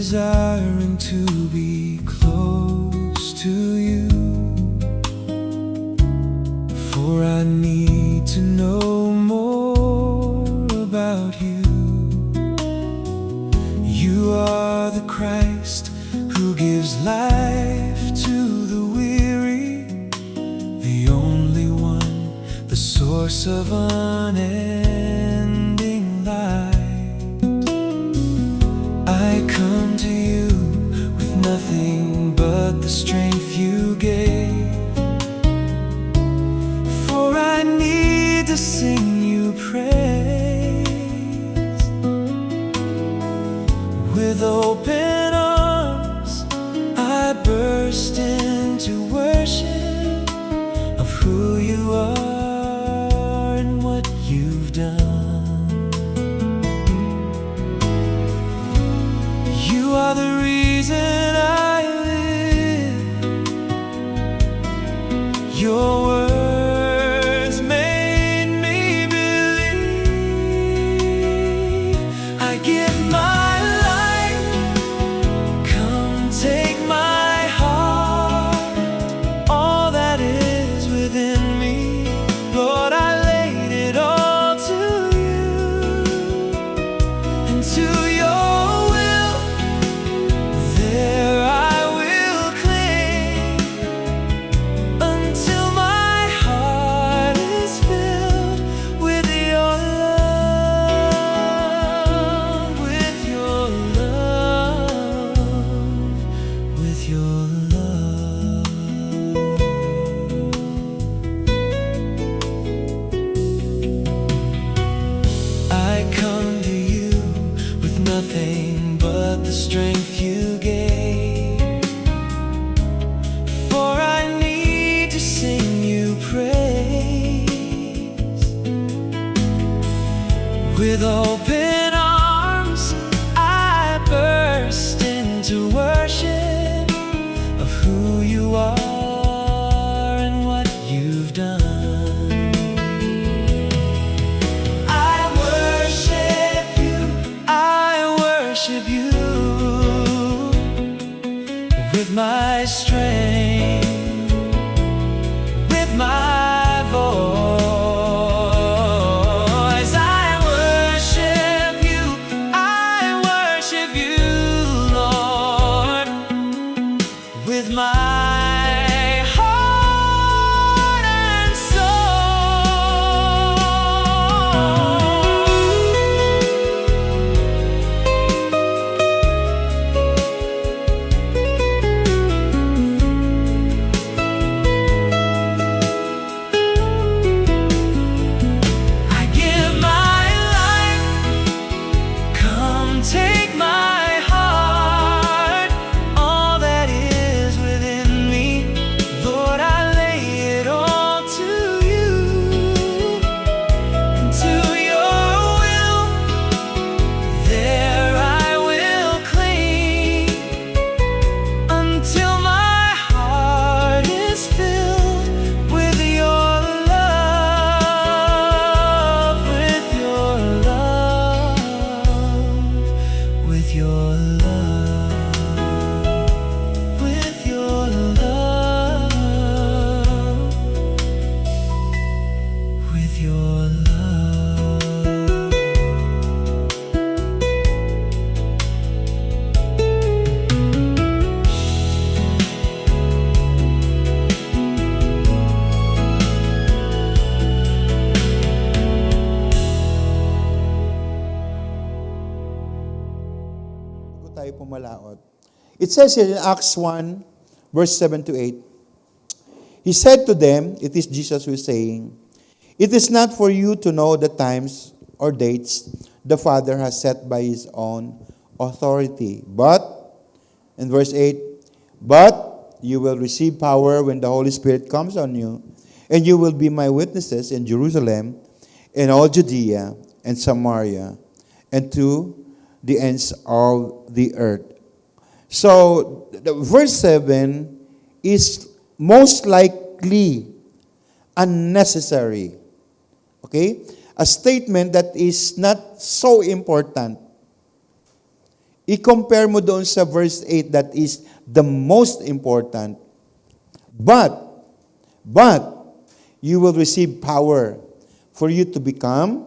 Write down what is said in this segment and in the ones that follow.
desiring to be close to you, for I need to know more about you. You are the Christ who gives life to the weary, the only one, the source of unending light. I come to you with nothing but the strength you gave, for I need to sing you praise. With open arms I burst into worship of who you are and what you've done. You are the reason I live. Your words made me believe. I give my life, come take my heart, all that is within me. Lord, I laid it all to you, and to your will, there I will cling, until my heart is filled with your love, with your love, with your love. I come to you with nothing but the strength you gave, for I need to sing you praise. With open arms I burst into worship of who you are and what you've done. I worship you with my strength, with my voice. I worship you, Lord, with my heart and I give my life, come take my heart, all that is within me. Lord, I lay it all to you, and to your will, there I will cling, until my heart is filled with your love, with your love, with your love, with your love, with your love. Bago tayo pumalaot. It says here in Acts 1, verse 7 to 8, He said to them, it is Jesus who is saying, "It is not for you to know the times or dates the Father has set by His own authority. But," in verse 8, "but you will receive power when the Holy Spirit comes on you, and you will be my witnesses in Jerusalem, in all Judea and Samaria, and to the ends of the earth." So, verse 7 is most likely unnecessary. Okay? A statement that is not so important I-compare mo doon sa verse 8 that is the most important. But, you will receive power for you to become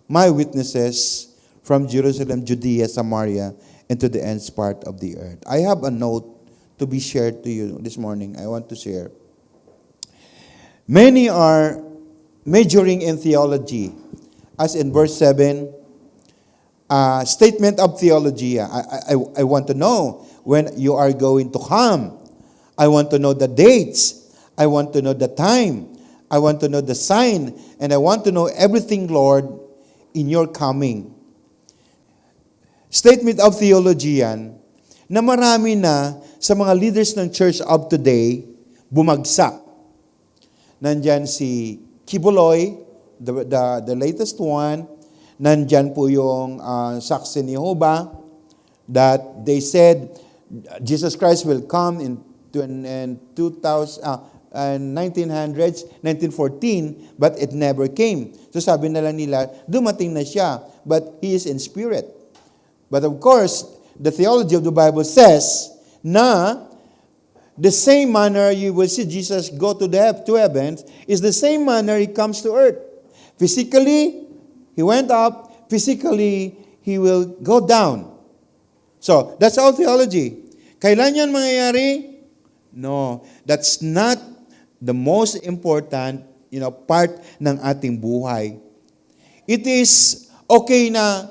my witnesses from Jerusalem, Judea, Samaria, and to the ends part of the earth. I have a note to be shared to you this morning. I want to share. Many are majoring in theology. As in verse 7, statement of theology. I want to know when you are going to come. I want to know the dates. I want to know the time. I want to know the sign. And I want to know everything, Lord, in your coming. Statement of theology yan, na marami na sa mga leaders ng church of today, bumagsak. Nandyan si Kibuloy, the latest one. Nandyan po yung Saksi ni Jehovah, that they said Jesus Christ will come in 1900s, 1914, but it never came. So sabi na lang nila, dumating na siya, but He is in spirit. But of course, the theology of the Bible says na the same manner you will see Jesus go to heaven is the same manner He comes to earth. Physically, He went up. Physically, He will go down. So, that's all theology. Kailan yan mangyayari? No, that's not the most important, part ng ating buhay. It is okay na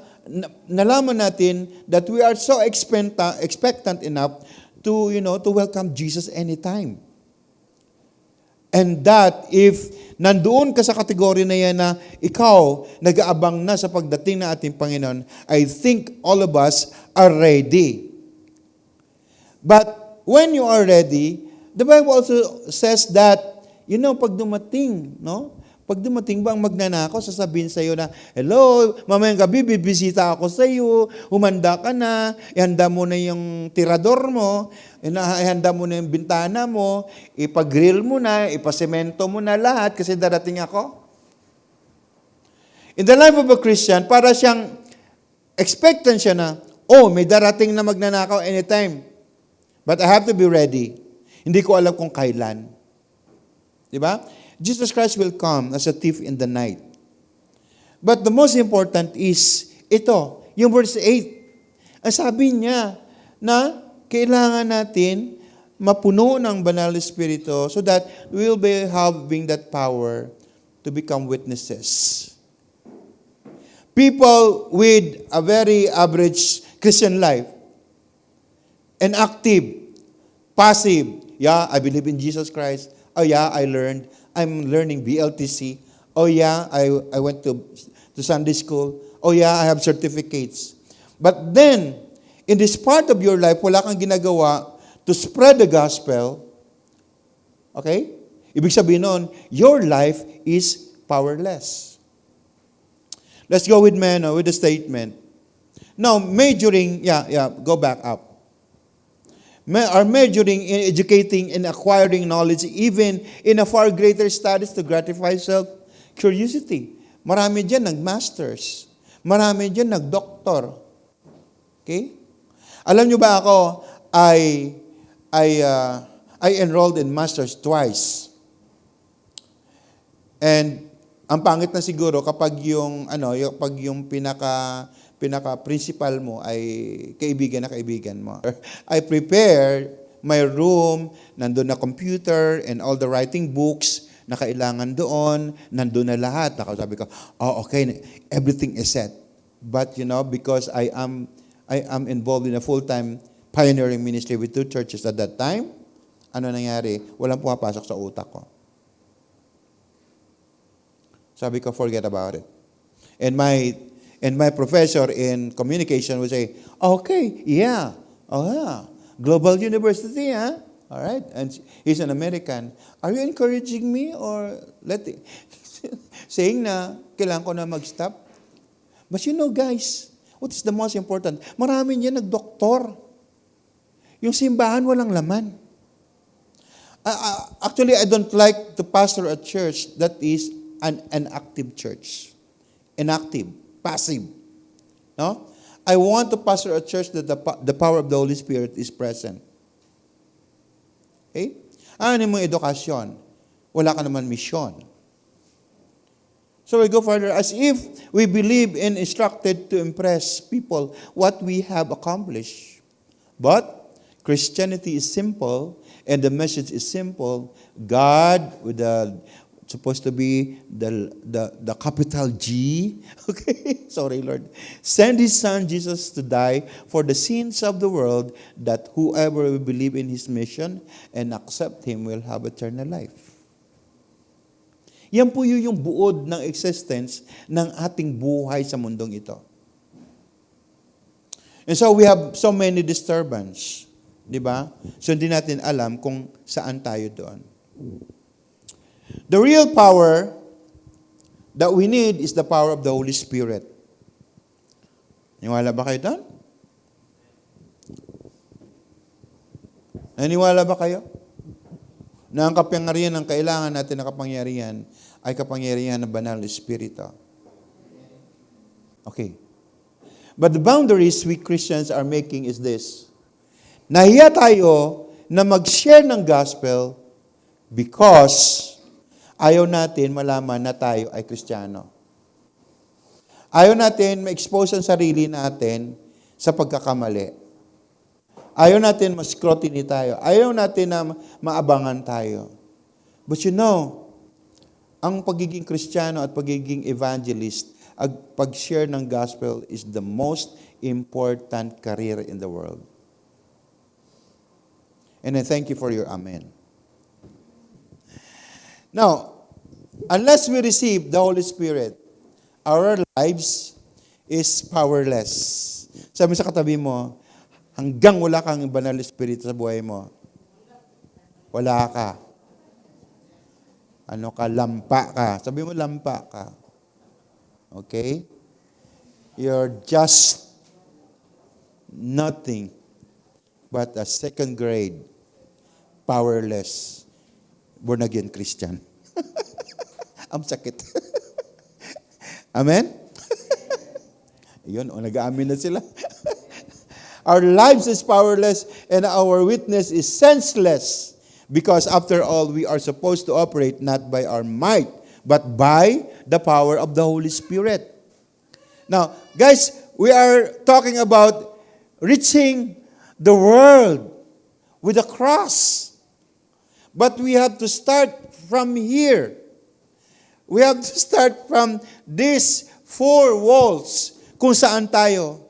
nalaman natin that we are so expectant enough to welcome Jesus anytime. And that if nandoon ka sa kategory na yan na ikaw nag-aabang na sa pagdating ng ating Panginoon, I think all of us are ready. But when you are ready, the Bible also says that, pag dumating, pag dumating ba ang magnanakaw, sasabihin sa iyo na, hello, mamayang gabi, bibisita ako sa iyo, humanda ka na, ihanda mo na yung tirador mo, ihanda mo na yung bintana mo, ipag-grill mo na, ipasemento mo na lahat kasi darating ako. In the life of a Christian, para siyang expectant siya na, may darating na magnanakaw anytime. But I have to be ready. Hindi ko alam kung kailan. Diba? Jesus Christ will come as a thief in the night. But the most important is ito, yung verse 8. Ang sabi niya na kailangan natin mapuno ng Banal Espiritu so that we will be having that power to become witnesses. People with a very average Christian life, inactive, passive, yeah, I believe in Jesus Christ. Oh yeah, I'm learning BLTC. Oh yeah, I went to Sunday school. Oh yeah, I have certificates. But then, in this part of your life, wala kang ginagawa to spread the gospel. Okay? Ibig sabihin nun, your life is powerless. Let's go with the statement. Now, majoring, go back up. Are majoring in educating and acquiring knowledge even in a far greater studies to gratify self-curiosity. Marami dyan nag-masters. Marami dyan nag-doctor. Okay? Alam nyo ba ako, I enrolled in masters twice. And ang pangit na siguro kapag yung pinaka-principal mo ay kaibigan mo. I prepared my room, nandun na computer and all the writing books na kailangan doon, nandun na lahat. Sabi ko, okay, everything is set. But because I am involved in a full-time pioneering ministry with 2 churches at that time, ano nangyari? Walang pumapasok sa utak ko. Sabi ko, forget about it. And my professor in communication would say, okay, yeah, Global University, huh? All right, and he's an American. Are you encouraging me or saying na kailangan ko na mag-stop? But guys, what is the most important? Marami niya nag-doktor. Yung simbahan walang laman. Actually, I don't like to pastor a church that is an active church. Inactive. Passive. No? I want to pastor a church that the power of the Holy Spirit is present. Okay? Ano mong edukasyon? Wala ka naman misyon. So we go further as if we believe and instructed to impress people what we have accomplished. But Christianity is simple and the message is simple. God with the supposed to be the capital G. Okay, sorry Lord. Send His Son Jesus to die for the sins of the world, that whoever will believe in His mission and accept Him will have eternal life. Yan po yung buod ng existence ng ating buhay sa mundong ito. And so we have so many disturbance. Di ba? So hindi natin alam kung saan tayo doon. The real power that we need is the power of the Holy Spirit. Naniwala ba kayo doon? Naniwala ba kayo? Na ang kapangyarihan ng kailangan natin na kapangyarihan ay kapangyarihan ng Banal na Espiritu. Okay. But the boundaries we Christians are making is this. Nahiya tayo na mag-share ng gospel because ayaw natin malaman na tayo ay Kristiyano. Ayaw natin ma-expose ang sarili natin sa pagkakamali. Ayaw natin ma-scrutiny tayo. Ayaw natin na maabangan tayo. But you know, ang pagiging Kristiyano at pagiging evangelist, at pag-share ng gospel is the most important career in the world. And I thank you for your amen. Now, unless we receive the Holy Spirit, our lives is powerless. Sabi sa katabi mo, hanggang wala kang Banal na Espiritu sa buhay mo, wala ka. Ano ka? Lampa ka. Sabi mo, lampa ka. Okay? You're just nothing but a second grade, powerless, born-again Christian. Ang sakit. Amen? Yun, nag-aamin na sila. Our lives is powerless and our witness is senseless because after all, we are supposed to operate not by our might, but by the power of the Holy Spirit. Now, guys, we are talking about reaching the world with a cross. But we have to start from here. We have to start from these four walls kung saan tayo.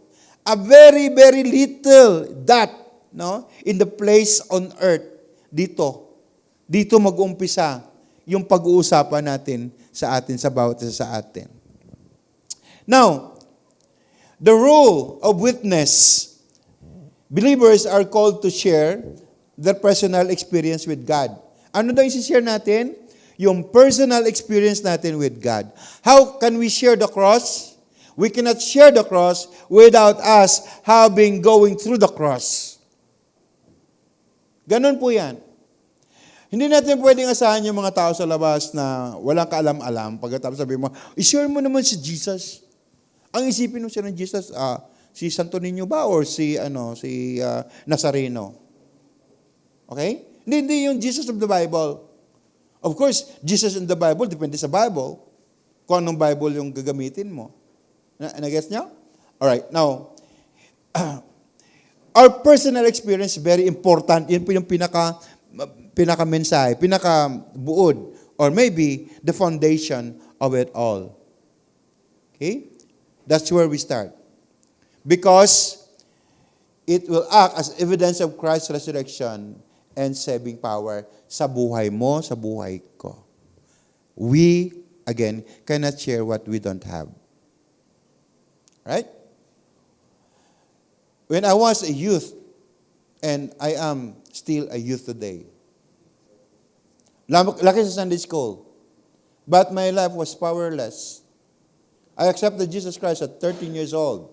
A very, very little dot, no, in the place on earth. Dito. Dito mag-umpisa yung pag-uusapan natin sa bawat isa sa atin. Now, the role of witness. Believers are called to share their personal experience with God. Ano daw yung share natin? Yung personal experience natin with God. How can we share the cross? We cannot share the cross without us going through the cross. Ganun po yan. Hindi natin pwedeng asahan yung mga tao sa labas na walang kaalam-alam. Pagkatapos sabi mo, i-share mo naman si Jesus. Ang isipin mo siya ng Jesus, si Santo Niño ba or si Nazareno? Okay? Hindi yung Jesus of the Bible. Of course, Jesus in the Bible, depende sa Bible. Kung anong Bible yung gagamitin mo. Na-guess niyo? Alright, now, our personal experience is very important. Yan po yung pinaka-mensahe, pinaka-buod, or maybe the foundation of it all. Okay? That's where we start. Because it will act as evidence of Christ's resurrection and saving power sa buhay mo, sa buhay ko. We, again, cannot share what we don't have. Right? When I was a youth, and I am still a youth today, laki sa Sunday school, but my life was powerless. I accepted Jesus Christ at 13 years old.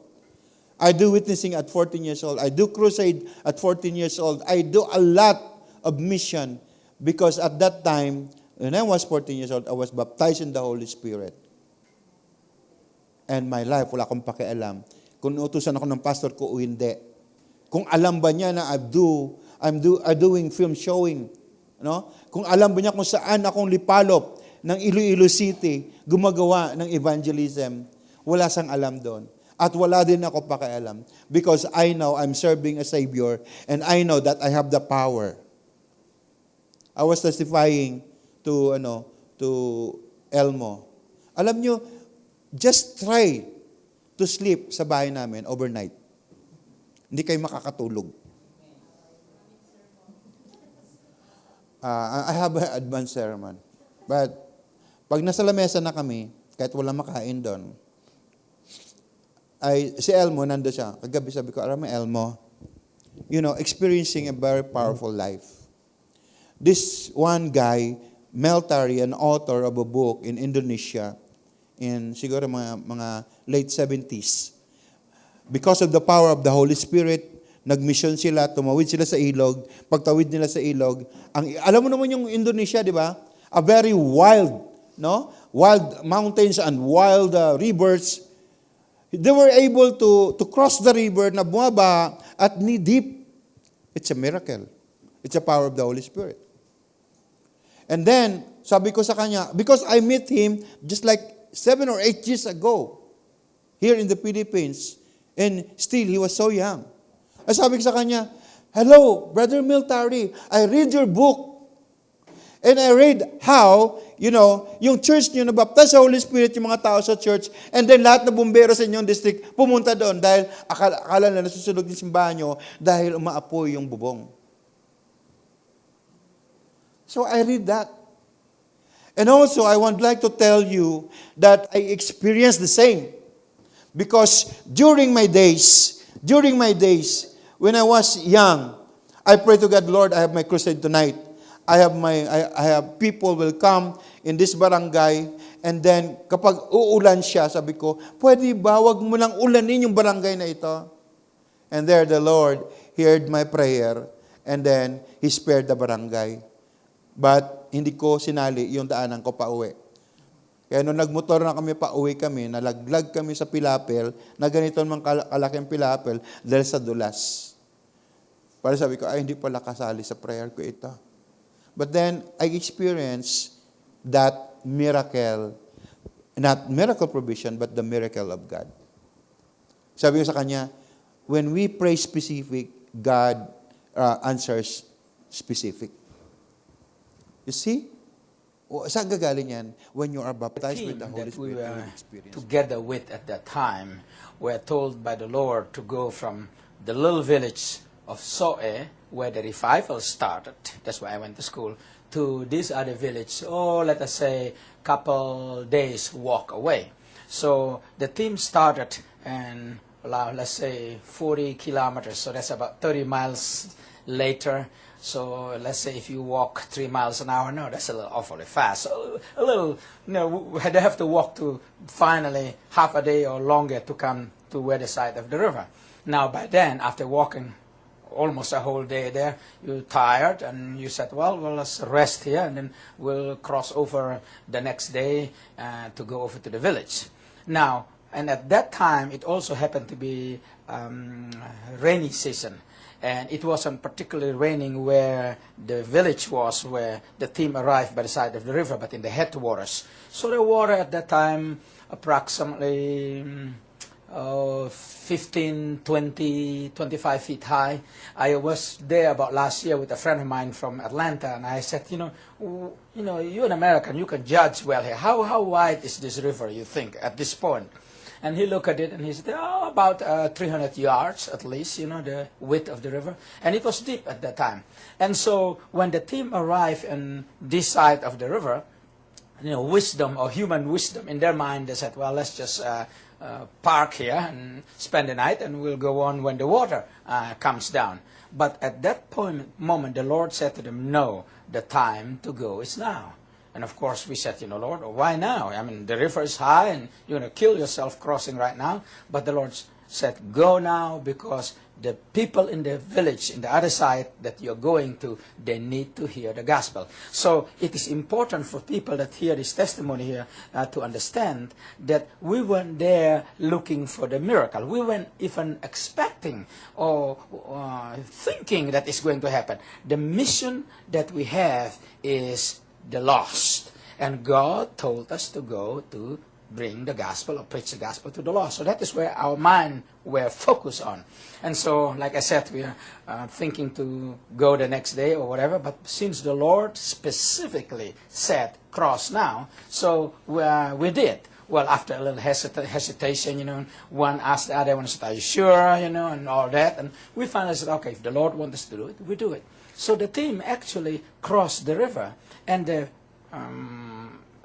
I do witnessing at 14 years old. I do crusade at 14 years old. I do a lot of mission because at that time, when I was 14 years old, I was baptized in the Holy Spirit. And my life, wala akong pakialam kung utusan ako ng pastor ko o hindi. Kung alam ba niya na I'm doing film showing, no? Kung alam ba niya kung saan akong lipalop ng Iloilo City, gumagawa ng evangelism, wala sang alam doon. At wala din ako pakialam. Because I know I'm serving a Savior and I know that I have the power. I was testifying to Elmo. Alam nyo, just try to sleep sa bahay namin overnight. Hindi kayo makakatulog. I have an advanced sermon. But, pag nasa lamesa na kami, kahit wala makain doon, si Elmo, nando siya. Kagabi sabi ko, alam mo, Elmo, experiencing a very powerful life. This one guy, Mel Tari, an author of a book in Indonesia, in siguro mga late 70s, because of the power of the Holy Spirit, nagmission sila, tumawid sila sa ilog, pagtawid nila sa ilog, alam mo naman yung Indonesia, di ba? A very wild, wild mountains and wild rivers. They were able to cross the river na bumaba at knee deep. It's a miracle. It's a power of the Holy Spirit. And then, sabi ko sa kanya, because I met him just like 7 or 8 years ago, here in the Philippines, and still, he was so young. Ay sabi ko sa kanya, hello, Brother Miltari, I read your book. And I read how, yung church niyo nabaptize sa Holy Spirit, yung mga tao sa church, and then lahat na bumbero sa inyong district, pumunta doon dahil akala na nasusunog yung simbahan nyo dahil umaapoy yung bubong. So I read that. And also, I would like to tell you that I experienced the same. Because during my days, when I was young, I pray to God, Lord, I have my crusade tonight. I have people will come in this barangay, and then kapag uulan siya, sabi ko, pwede ba, wag mo lang ulanin yung barangay na ito? And there the Lord heard my prayer, and then He spared the barangay. But hindi ko sinali yung daanan ko pa uwi. Kaya nung nagmotor na kami, pauwi kami, nalaglag kami sa Pilapil, na ganito naman kalaking Pilapil, dahil sa dulas. Para sabi ko, hindi pala kasali sa prayer ko ito. But then, I experienced that miracle, not miracle provision, but the miracle of God. Sabi ko sa kanya, when we pray specific, God answers specific. You see? Saan gagaling yan? When you are baptized with the Holy Spirit, you will experience. Together with at that time, were told by the Lord to go from the little village of Soe, where the revival started, that's why I went to school, to this other village, let us say, couple days walk away. So the team started, and let's say 40 kilometers, so that's about 30 miles later. So let's say if you walk 3 miles an hour, no, that's a little awfully fast. So a little, they have to walk to finally half a day or longer to come to where the side of the river. Now by then, after walking almost a whole day there, you're tired, and you said, well, let's rest here, and then we'll cross over the next day to go over to the village. Now, and at that time, it also happened to be rainy season. And it wasn't particularly raining where the village was, where the team arrived by the side of the river, but in the headwaters. So the water at that time, approximately 15, 20, 25 feet high. I was there about last year with a friend of mine from Atlanta, and I said, you're an American, you can judge well here. How wide is this river, you think, at this point? And he looked at it and he said, about 300 yards at least, the width of the river. And it was deep at that time. And so when the team arrived on this side of the river, wisdom or human wisdom in their mind, they said, well, let's just park here and spend the night, and we'll go on when the water comes down. But at that moment, the Lord said to them, no, the time to go is now. And of course, we said, Lord, why now? I mean, the river is high, and you're going to kill yourself crossing right now. But the Lord said, go now, because the people in the village, in the other side that you're going to, they need to hear the gospel. So it is important for people that hear this testimony here to understand that we weren't there looking for the miracle. We weren't even expecting or thinking that it's going to happen. The mission that we have is the lost. And God told us to go to bring the gospel or preach the gospel to the lost. So that is where our mind were focused on. And so, like I said, we are thinking to go the next day or whatever, but since the Lord specifically said, cross now, so we did. Well, after a little hesitation, one asked the other one, said, are you sure, and all that. And we finally said, okay, if the Lord wants us to do it, we do it. So the team actually crossed the river, and the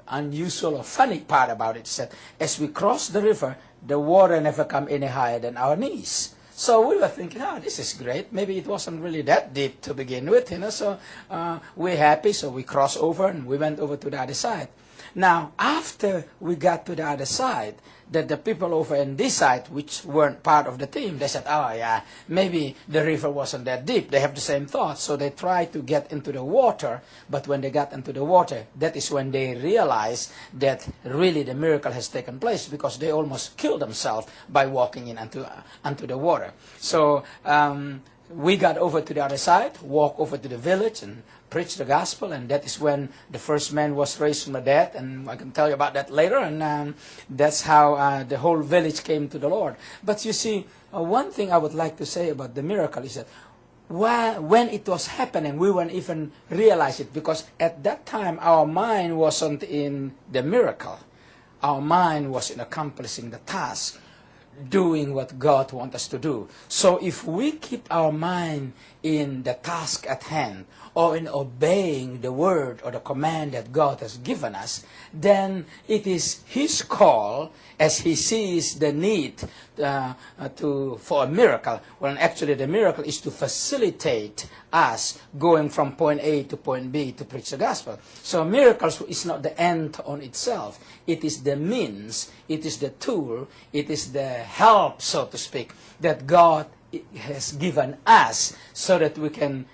unusual or funny part about it is that as we crossed the river, the water never come any higher than our knees. So we were thinking, this is great. Maybe it wasn't really that deep to begin with, So we're happy, so we crossed over and we went over to the other side. Now, after we got to the other side, that the people over on this side, which weren't part of the team, they said, maybe the river wasn't that deep. They have the same thought. So they tried to get into the water, but when they got into the water, that is when they realized that really the miracle has taken place, because they almost killed themselves by walking in onto the water. So we got over to the other side, walked over to the village, and preached the gospel, and that is when the first man was raised from the dead, and I can tell you about that later, and that's how the whole village came to the Lord. But you see, one thing I would like to say about the miracle is that when it was happening, we weren't even realize it, because at that time our mind wasn't in the miracle. Our mind was in accomplishing the task, doing what God wants us to do. So if we keep our mind in the task at hand, or in obeying the word or the command that God has given us, then it is His call as He sees the need for a miracle. When actually the miracle is to facilitate us going from point A to point B to preach the gospel. So miracles is not the end on itself. It is the means, it is the tool, it is the help, so to speak, that God has given us so that we can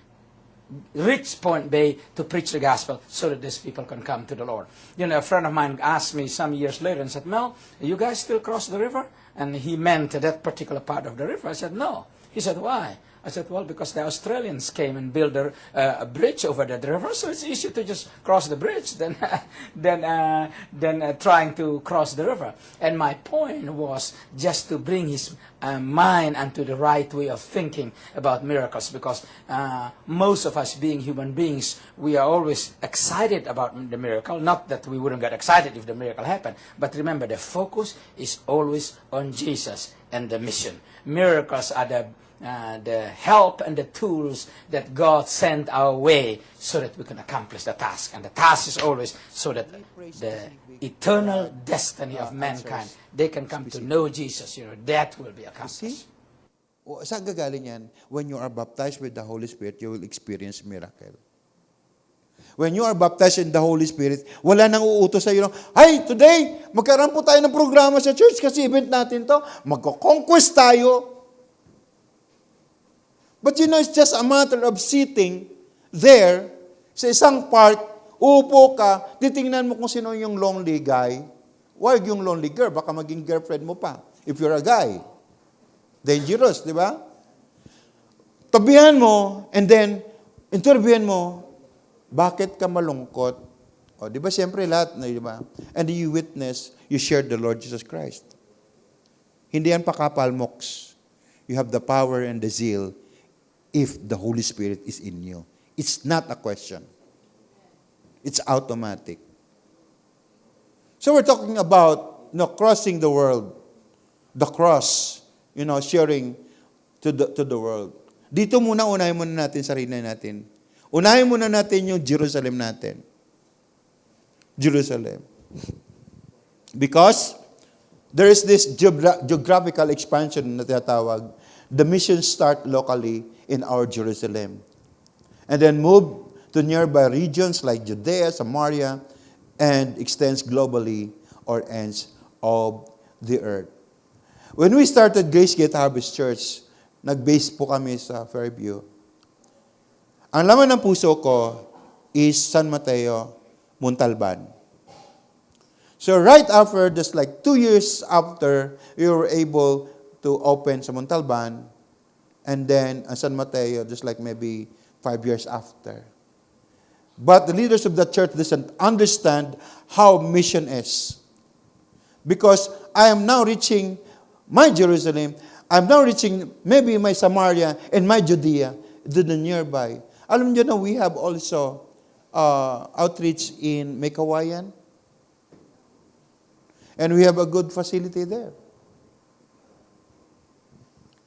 reach point B to preach the gospel so that these people can come to the Lord. A friend of mine asked me some years later and said, Mel, you guys still cross the river? And he meant that particular part of the river. I said, no. He said, why? I said, well, because the Australians came and built a bridge over the river, so it's easier to just cross the bridge than trying to cross the river. And my point was just to bring his mind onto the right way of thinking about miracles, because most of us being human beings, we are always excited about the miracle. Not that we wouldn't get excited if the miracle happened, but remember, the focus is always on Jesus and the mission. Miracles are the help and the tools that God sent our way so that we can accomplish the task. And the task is always so that the eternal destiny of mankind, they can come to know Jesus, that will be accomplished. Saan gagaling yan? When you are baptized with the Holy Spirit, you will experience miracle. When you are baptized in the Holy Spirit, wala nang uutos sa iyo, hey, today, magkaroon po tayo ng programa sa church kasi event natin to. Magko-conquest tayo. But it's just a matter of sitting there sa isang park, uupo ka, titingnan mo kung sino yung lonely guy. Wag yung lonely girl, baka maging girlfriend mo pa. If you're a guy. Dangerous, di ba? Tabihan mo, and then, interviewin mo, bakit ka malungkot? O, di ba, siyempre lahat, di ba? And you witness, you share the Lord Jesus Christ. Hindi yan pakapalmoks. You have the power and the zeal if the Holy Spirit is in you. It's not a question. It's automatic. So we're talking about crossing the world. The cross, sharing to the world. Dito unahin muna natin sarili natin. Unahin muna natin yung Jerusalem natin. Jerusalem. Because there is this geographical expansion na tinatawag. The mission start locally in our Jerusalem. And then move to nearby regions like Judea, Samaria, and extends globally or ends of the earth. When we started Grace Gate Harvest Church, nag-base po kami sa Fairview. Ang laman ng puso ko is San Mateo, Montalban. So right after, just like 2 years after, we were able to open sa Montalban, and then San Mateo, just like maybe 5 years after. But the leaders of the church doesn't understand how mission is. Because I am now reaching my Jerusalem, I'm now reaching maybe my Samaria and my Judea, to the nearby. Alam niyo na, we have also outreach in Mekawayan. And we have a good facility there.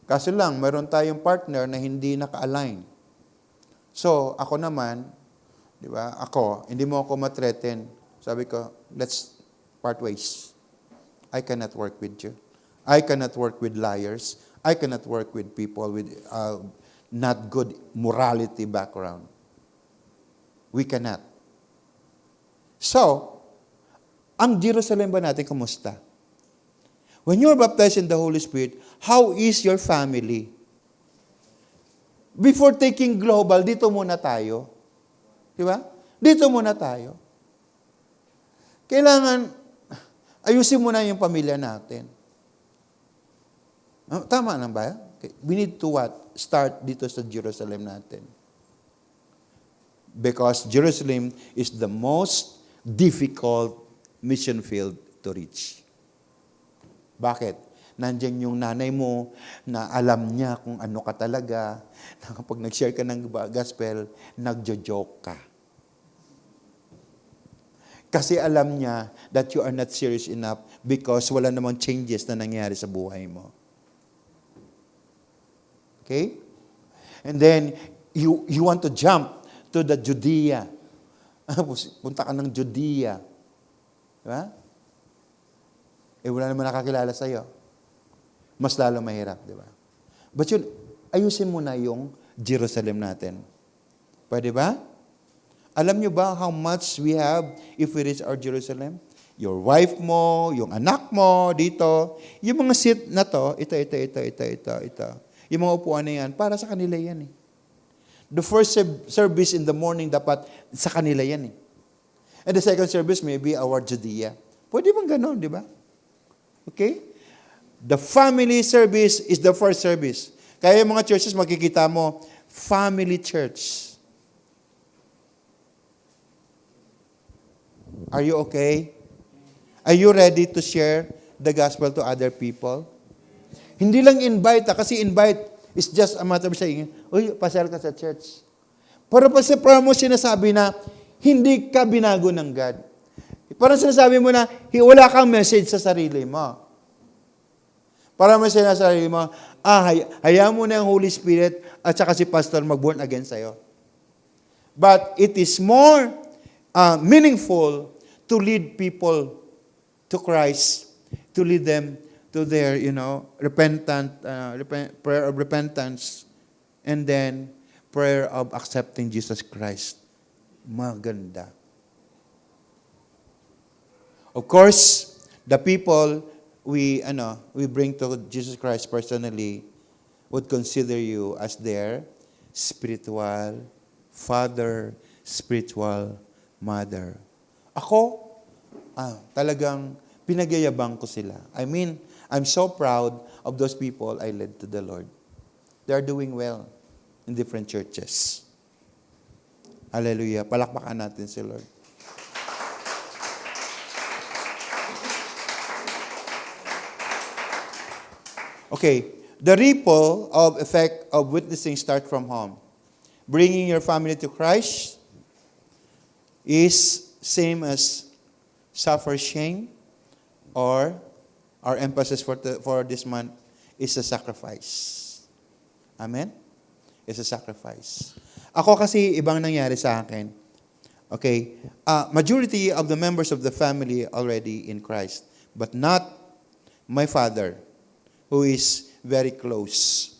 Kaso lang, meron tayong partner na hindi naka-align. So, ako naman, di ba, hindi mo ako matreten. Sabi ko, let's part ways. I cannot work with you. I cannot work with liars. I cannot work with people with not good morality background. We cannot. So, ang Jerusalem ba natin, kumusta? When you're baptized in the Holy Spirit, how is your family? Before taking global, dito muna tayo. Di ba? Dito muna tayo. Kailangan, ayusin muna yung pamilya natin. Tama na ba? Okay. We need to what? Start dito sa Jerusalem natin. Because Jerusalem is the most difficult mission field to reach. Bakit? Nandiyan yung nanay mo na alam niya kung ano ka talaga, na kapag nag-share ka ng gospel, nagjo-joke ka. Kasi alam niya that you are not serious enough because wala namang changes na nangyari sa buhay mo. Okay? And then, you want to jump to the Judea. Punta ka ng Judea. Diba? Wala naman nakakilala sa'yo. Mas lalo mahirap, di ba? But yun, ayusin mo na yung Jerusalem natin. Pwede ba? Alam nyo ba how much we have if we reach our Jerusalem? Your wife mo, yung anak mo, dito. Yung mga seat na to, ito. Yung mga upuan na yan, para sa kanila yan eh. The first service in the morning, dapat sa kanila yan eh. And the second service may be our Judea. Pwede bang ganon, di ba? Okay? The family service is the first service. Kaya yung mga churches, makikita mo, family church. Are you okay? Are you ready to share the gospel to other people? Hindi lang invite, kasi invite is just a matter of saying, uy, pasal ka sa church. Para mo sinasabi na, hindi ka binago ng God. Parang sinasabi mo na, wala kang message sa sarili mo. Para mo sinasabi mo, hayaan mo na yung Holy Spirit at saka si Pastor mag-born again sa'yo. But it is more meaningful to lead people to Christ, to lead them to their, prayer of repentance, and then prayer of accepting Jesus Christ. Maganda. Of course, the people we bring to Jesus Christ personally would consider you as their spiritual father, spiritual mother. Ako, talagang pinagyayabang ko sila. I mean, I'm so proud of those people I led to the Lord. They are doing well in different churches. Hallelujah. Palakpakan natin si Lord. Okay, the ripple of effect of witnessing start from home. Bringing your family to Christ is same as suffer shame, or our emphasis for this month is a sacrifice. Amen? It's a sacrifice. Ako kasi ibang nangyari sa akin. Okay, majority of the members of the family already in Christ, but not my father, who is very close.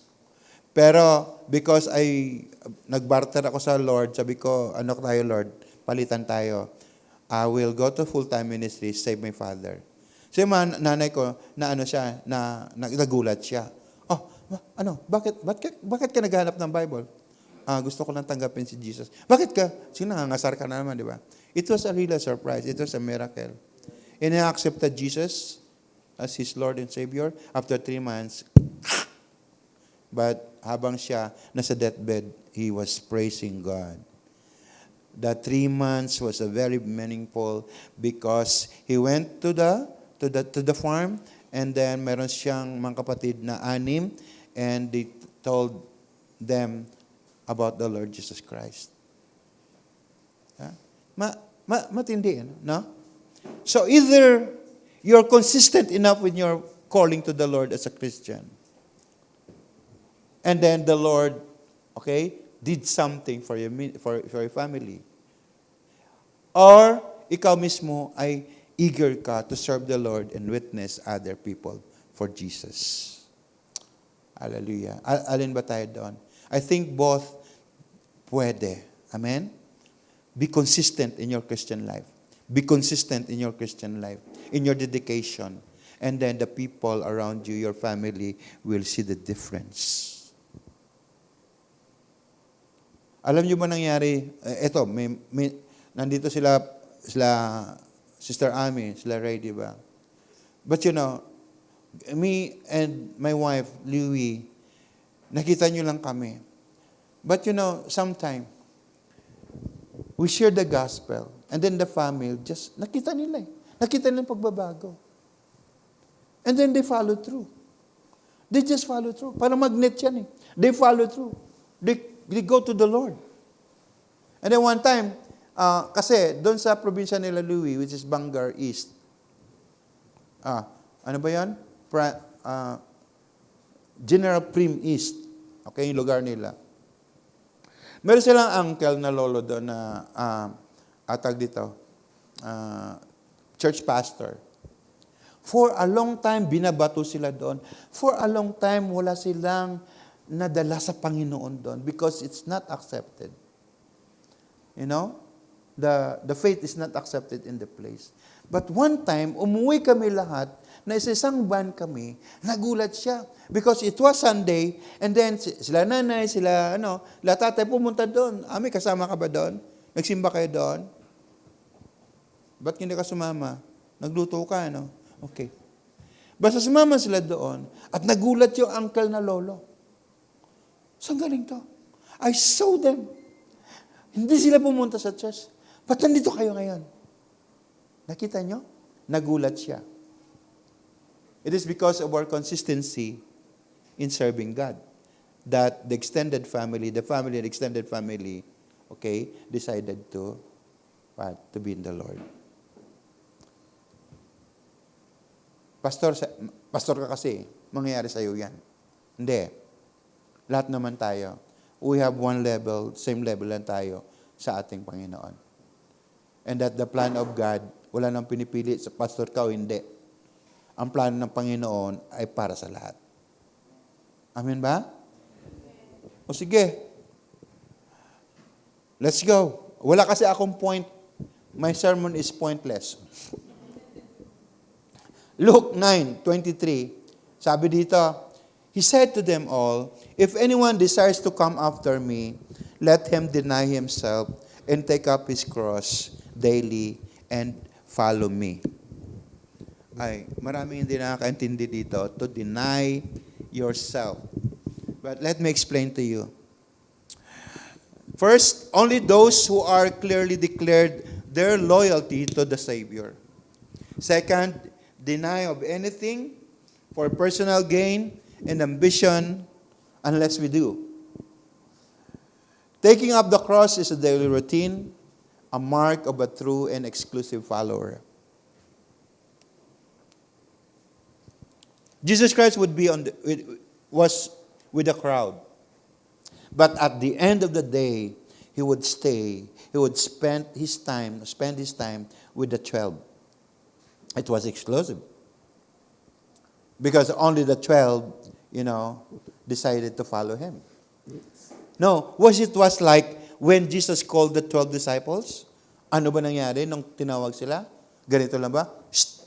Pero because nagbarter ako sa Lord, sabi ko, ano tayo Lord, palitan tayo. I will go to full-time ministry, save my father. So yung nanay ko, na ano siya, nagulat siya. Oh, bakit ka naghanap ng Bible? Gusto ko lang tanggapin si Jesus. Bakit ka? Sige, nangangasar ka na naman, di ba? It was a real surprise. It was a miracle. And he accepted Jesus as his Lord and Savior after 3 months. But habang siya nasa deathbed, he was praising God. The 3 months was a very meaningful because he went to the farm, and then meron siyang mga kapatid na 6, and they told them about the Lord Jesus Christ. Matindi, no? So either you're consistent enough with your calling to the Lord as a Christian, and then the Lord, did something for your family. Or ikaw mismo ay eager ka to serve the Lord and witness other people for Jesus. Hallelujah. Alin ba tayo doon? I think both pwede. Amen? Be consistent in your Christian life. Be consistent in your Christian life, in your dedication. And then the people around you, your family, will see the difference. Alam niyo ba nangyari? Eto, nandito sila Sister Ami, sila Ray, di ba? But me and my wife, Louie, nakita niyo lang kami. But sometimes, we share the gospel, and then the family, just nakita nila eh. Nakita nila pagbabago. And then they follow through. They just follow through. Parang magnet yan eh. They follow through. They go to the Lord. And then one time, kasi doon sa probinsya nila Louie, which is Bangar East, ano ba yan? General Prim East. Okay, yung lugar nila. Meron silang uncle na lolo doon na atag dito, church pastor. For a long time, binabato sila doon. For a long time, wala silang nadala sa Panginoon doon because it's not accepted. The faith is not accepted in the place. But one time, umuwi kami lahat, na isang van kami, nagulat siya. Because it was Sunday, and then sila nanay, sila tatay pumunta doon. Ami, kasama ka ba doon? Nagsimba kayo doon? Ba't hindi ka sumama? Nagluto ka, Okay. Basta sumama sila doon, at nagulat yung uncle na lolo. Saan galing to? I saw them. Hindi sila pumunta sa church. Ba't nandito kayo ngayon? Nakita nyo? Nagulat siya. It is because of our consistency in serving God that the extended family, the extended family, decided to be in the Lord. Pastor ka kasi, mangyayari sa'yo yan. Hindi. Lahat naman tayo. We have one level, same level lang tayo sa ating Panginoon. And that the plan of God, wala nang pinipili sa pastor ka o hindi. Ang plano ng Panginoon ay para sa lahat. Amen ba? O sige. Let's go. Wala kasi akong point. My sermon is pointless. Luke 9:23. Sabi dito, He said to them all, if anyone desires to come after me, let him deny himself and take up his cross daily and follow me. Ay, maraming hindi nakakaintindi dito, to deny yourself. But let me explain to you. First, only those who are clearly declared their loyalty to the Savior. Second, deny of anything for personal gain and ambition unless we do. Taking up the cross is a daily routine, a mark of a true and exclusive follower. Jesus Christ was with the crowd. But at the end of the day, he would spend his time with the 12. It was exclusive. Because only the 12, decided to follow him. No, was like when Jesus called the 12 disciples? Ano ba nangyari nung tinawag sila? Ganito lang ba? Shh!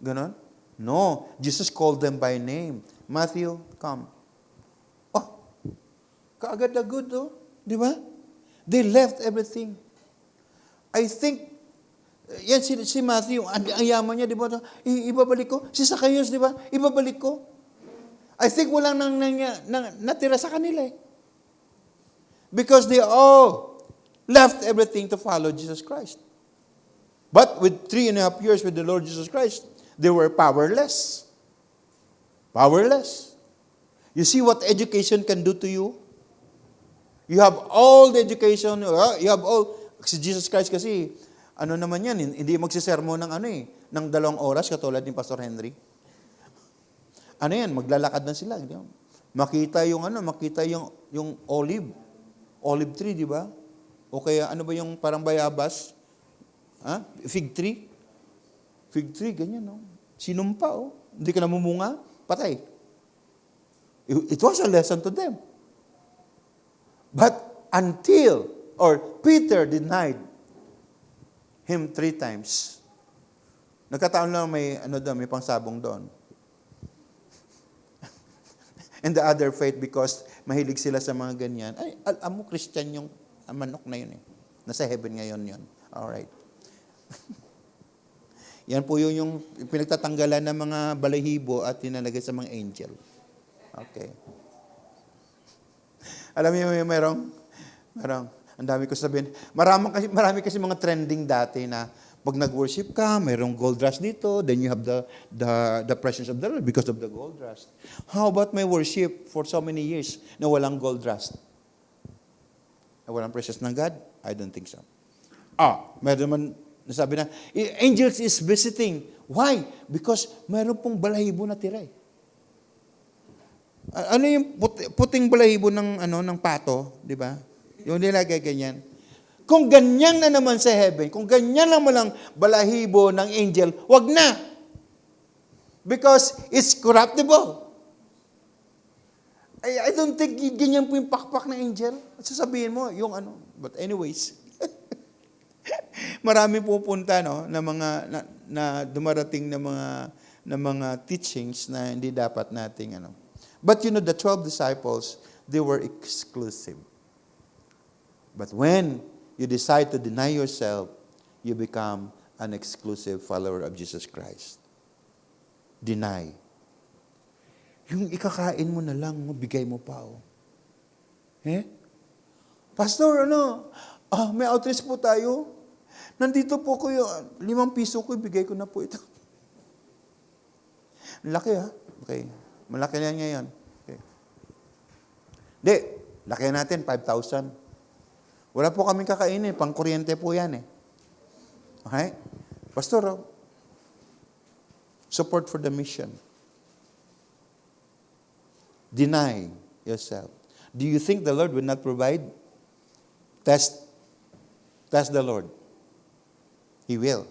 Ganon? No. Jesus called them by name. Matthew, come. Oh, kaagad-agad, oh. Di ba? They left everything. I think, yan si Matthew, ang yaman niya, di ba? Ibabalik ko. Si Zacchaeus, di ba? Ibabalik ko. I think walang natira sa kanila eh. Because they all left everything to follow Jesus Christ. But with 3.5 years with the Lord Jesus Christ, they were powerless. Powerless. You see what education can do to you? You have all the education, you have all, si Jesus Christ kasi, ano naman yan, hindi magsisermo ng ng 2 oras, katulad ni Pastor Henry. Ano yan, maglalakad na sila. Makita yung olive tree, di ba? O kaya ano ba yung parang bayabas? Fig tree? Fig tree, ganyan, no? Sinumpa, oh. Hindi ka namumunga, patay. It was a lesson to them. But Peter denied him 3 times. Nagkataon lang may pangsabong doon. And the other faith, because mahilig sila sa mga ganyan. Ay, alam mo, Christian yung manok na yun eh. Nasa heaven ngayon yun. Alright. Yan po yung pinagtatanggalan ng mga balahibo at tinalagay sa mga angel. Okay. Alam niyo, merong, ang dami ko sabihin. Marami kasi mga trending dati na pag nag-worship ka, mayroong gold rush dito, then you have the presence of the Lord because of the gold rush. How about my worship for so many years na walang gold rush? Na walang presence ng God? I don't think so. Meron man nasabi na, angels is visiting. Why? Because mayroon pong balahibo na tira eh. Ano yung puting balahibo ng pato, di ba? Yung nilagay ganyan. Kung ganyan na naman sa heaven, kung ganyan naman lang balahibo ng angel, wag na. Because it's corruptible. I don't think ganyan po yung pakpak ng angel. Sasabihin mo, yung But anyways, marami pupunta na mga na dumarating na mga teachings na hindi dapat nating But the 12 disciples, they were exclusive. But when you decide to deny yourself, you become an exclusive follower of Jesus Christ. Deny. Yung ikakain mo na lang, bigay mo pa. Pastor, may outreach po tayo. Nandito po ko yung 5 piso ko, ibigay ko na po ito. Laki Okay. Malaki na yan ngayon. Okay. Hindi, laki natin, 5,000. Wala po kaming kakainin, pang-kuryente po yan eh. Okay? Pastor, support for the mission. Deny yourself. Do you think the Lord will not provide? Test the Lord. He will.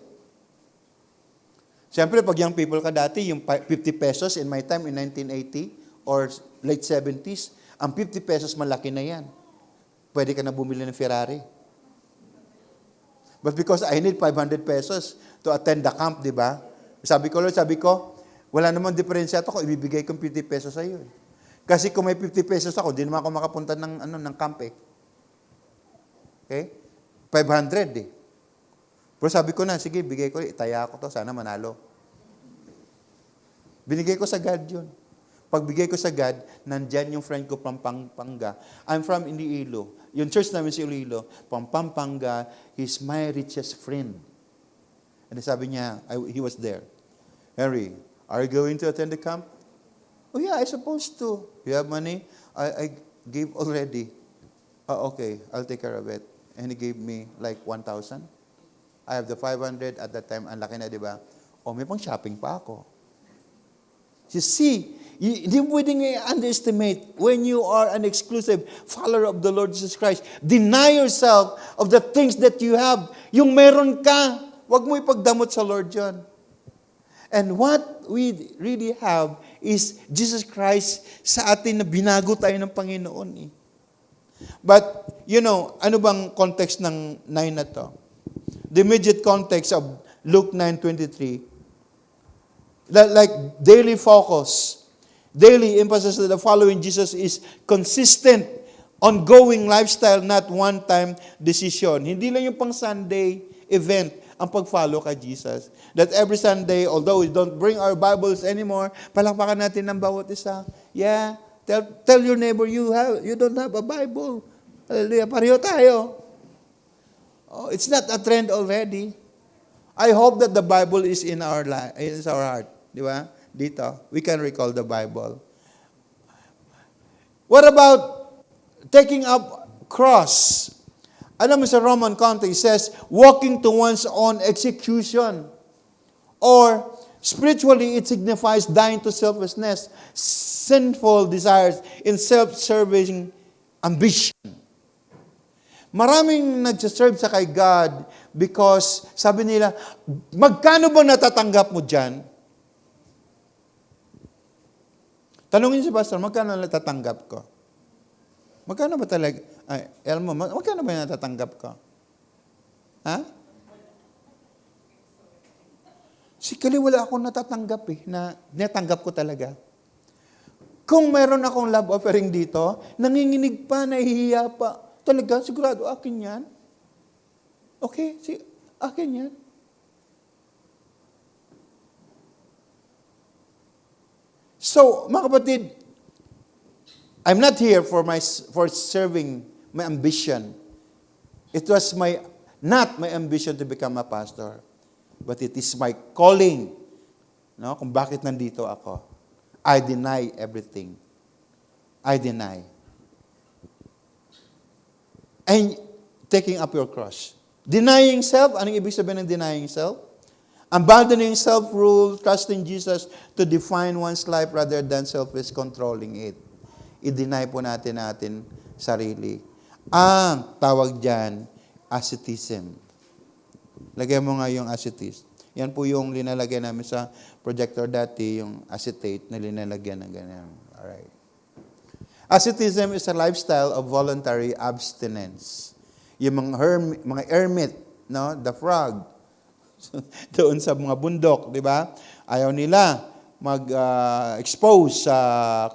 Siyempre, pag young people ka dati, yung 50 pesos in my time in 1980 or late 70s, ang 50 pesos malaki na yan. Pwede ka na bumili ng Ferrari. But because I need 500 pesos to attend the camp, di ba? Sabi ko, wala namang diferensya ako, ibibigay kong 50 pesos sa iyo. Kasi kung may 50 pesos ako, di naman ako makapunta ng camp eh. Okay? 500 eh. Pero sabi ko na, sige, bigay ko, itaya ko to, sana manalo. Binigay ko sa God yun. Pagbigay ko sa God, nandyan yung friend ko from Pampanga. I'm from Iloilo. Yung church namin sa Iloilo, from Pampanga, he's my richest friend. And sabi niya, he was there. Henry, are you going to attend the camp? Oh yeah, I supposed to. You have money? I gave already. Okay, I'll take care of it. And he gave me like 1,000. I have the 500 at that time. Ang laki na, di ba? May pang shopping pa ako. You see, hindi mo pwedeng underestimate when you are an exclusive follower of the Lord Jesus Christ. Deny yourself of the things that you have. Yung meron ka, wag mo ipagdamot sa Lord yun. And what we really have is Jesus Christ sa atin na binago tayo ng Panginoon eh. But, ano bang context ng 9 na to? The immediate context of Luke 9:23, like daily focus, daily emphasis that the following Jesus is consistent, ongoing lifestyle, not one-time decision. Hindi lang yung pang Sunday event ang pag-follow kay Jesus. That every Sunday, although we don't bring our Bibles anymore, palakpakan natin ng bawat isa. Yeah, tell your neighbor you don't have a Bible. Hallelujah, pareho tayo. Oh, it's not a trend already. I hope that the Bible is in our heart. Di ba? Dito, we can recall the Bible. What about taking up cross? Alam mo sa Roman context, it says, walking to one's own execution. Or, spiritually, it signifies dying to selflessness, sinful desires, in self-serving ambition. Maraming nagsaserve sa kay God because sabi nila, magkano ba natatanggap mo dyan? Tanungin si pastor, magkano natatanggap ko? Magkano ba talaga? Elmo, magkano ba natatanggap ko? Ha? Sikali wala akong natatanggap na natanggap ko talaga. Kung meron akong love offering dito, nanginginig pa, nahihiya pa. Talaga, sigurado, akin yan. Okay, akin yan. So, mga kapatid, I'm not here for serving my ambition. It was not my ambition to become a pastor, but it is my calling. No, kung bakit nandito ako. I deny everything. I deny. And taking up your cross. Denying self, anong ibig sabihin ng denying self? Abandoning self-rule, trusting Jesus to define one's life rather than selfish controlling it. I-deny po natin sarili. Ang tawag dyan, asceticism. Lagay mo nga yung ascetism. Yan po yung linalagay namin sa projector dati, yung acetate na linalagyan ng ganyan. Alright. Asceticism is a lifestyle of voluntary abstinence. Yung mga hermit, no? The frog, doon sa mga bundok, di ba? Ayaw nila mag-expose sa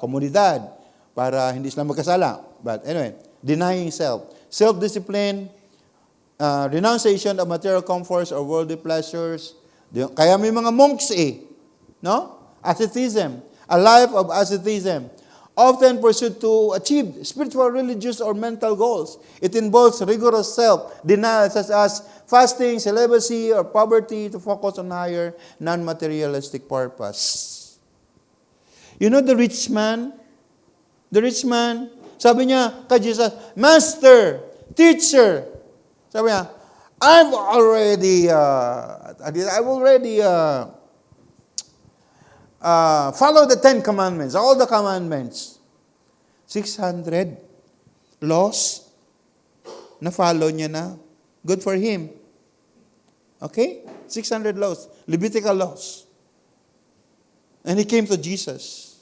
komunidad para hindi sila magkasala. But anyway, denying self. Self-discipline, renunciation of material comforts or worldly pleasures. Kaya may mga monks no? Asceticism. A life of asceticism. Often pursued to achieve spiritual, religious, or mental goals. It involves rigorous self-denial such as fasting, celibacy, or poverty to focus on higher, non-materialistic purpose. You know the rich man? The rich man, sabi niya kay Jesus, Master, Teacher, sabi niya, I've already follow the 10 commandments, all the commandments. 600 laws na follow niya na. Good for him. Okay? 600 laws. Levitical laws. And he came to Jesus.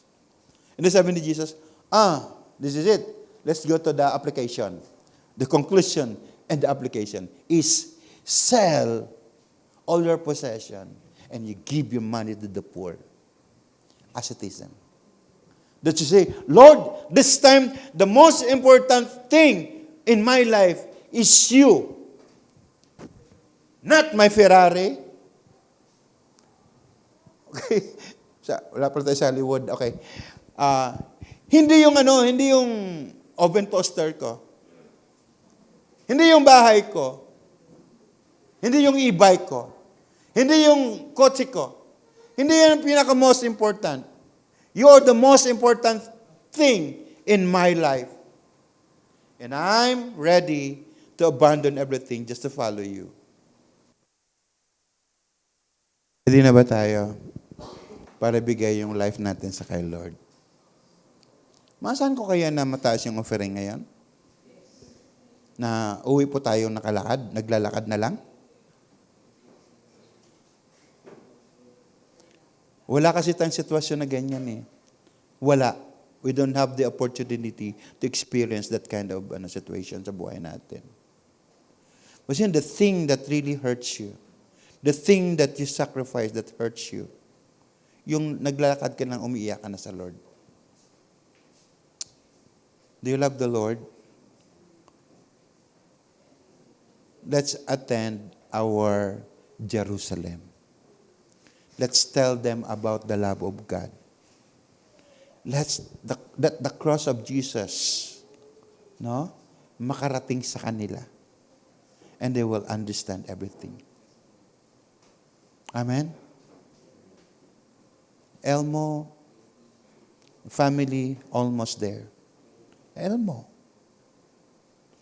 And then sabi ni Jesus, this is it. Let's go to the application. The conclusion and the application is sell all your possession and you give your money to the poor. Asceticism. That you say, Lord, this time the most important thing in my life is you. Not my Ferrari. Okay. Wala pa tayo sa Hollywood. Okay. Hindi yung oven toaster ko. Hindi yung bahay ko. Hindi yung e-bike ko. Hindi yung kotse ko. Hindi yan ang pinaka-most important. You are the most important thing in my life. And I'm ready to abandon everything just to follow you. Ready na ba tayo para bigay yung life natin sa kay Lord? Masaan ko kaya na mataas yung offering ngayon? Na uwi po tayo naglalakad na lang? Wala kasi tayong sitwasyon na ganyan Wala. We don't have the opportunity to experience that kind of situation sa buhay natin. But yun, the thing that really hurts you, the thing that you sacrifice that hurts you, yung naglalakad ka ng umiiyak ka na sa Lord? Do you love the Lord? Let's attend our Jerusalem. Let's tell them about the love of God. That the cross of Jesus, no, makarating sa kanila. And they will understand everything. Amen? Elmo, family, almost there. Elmo.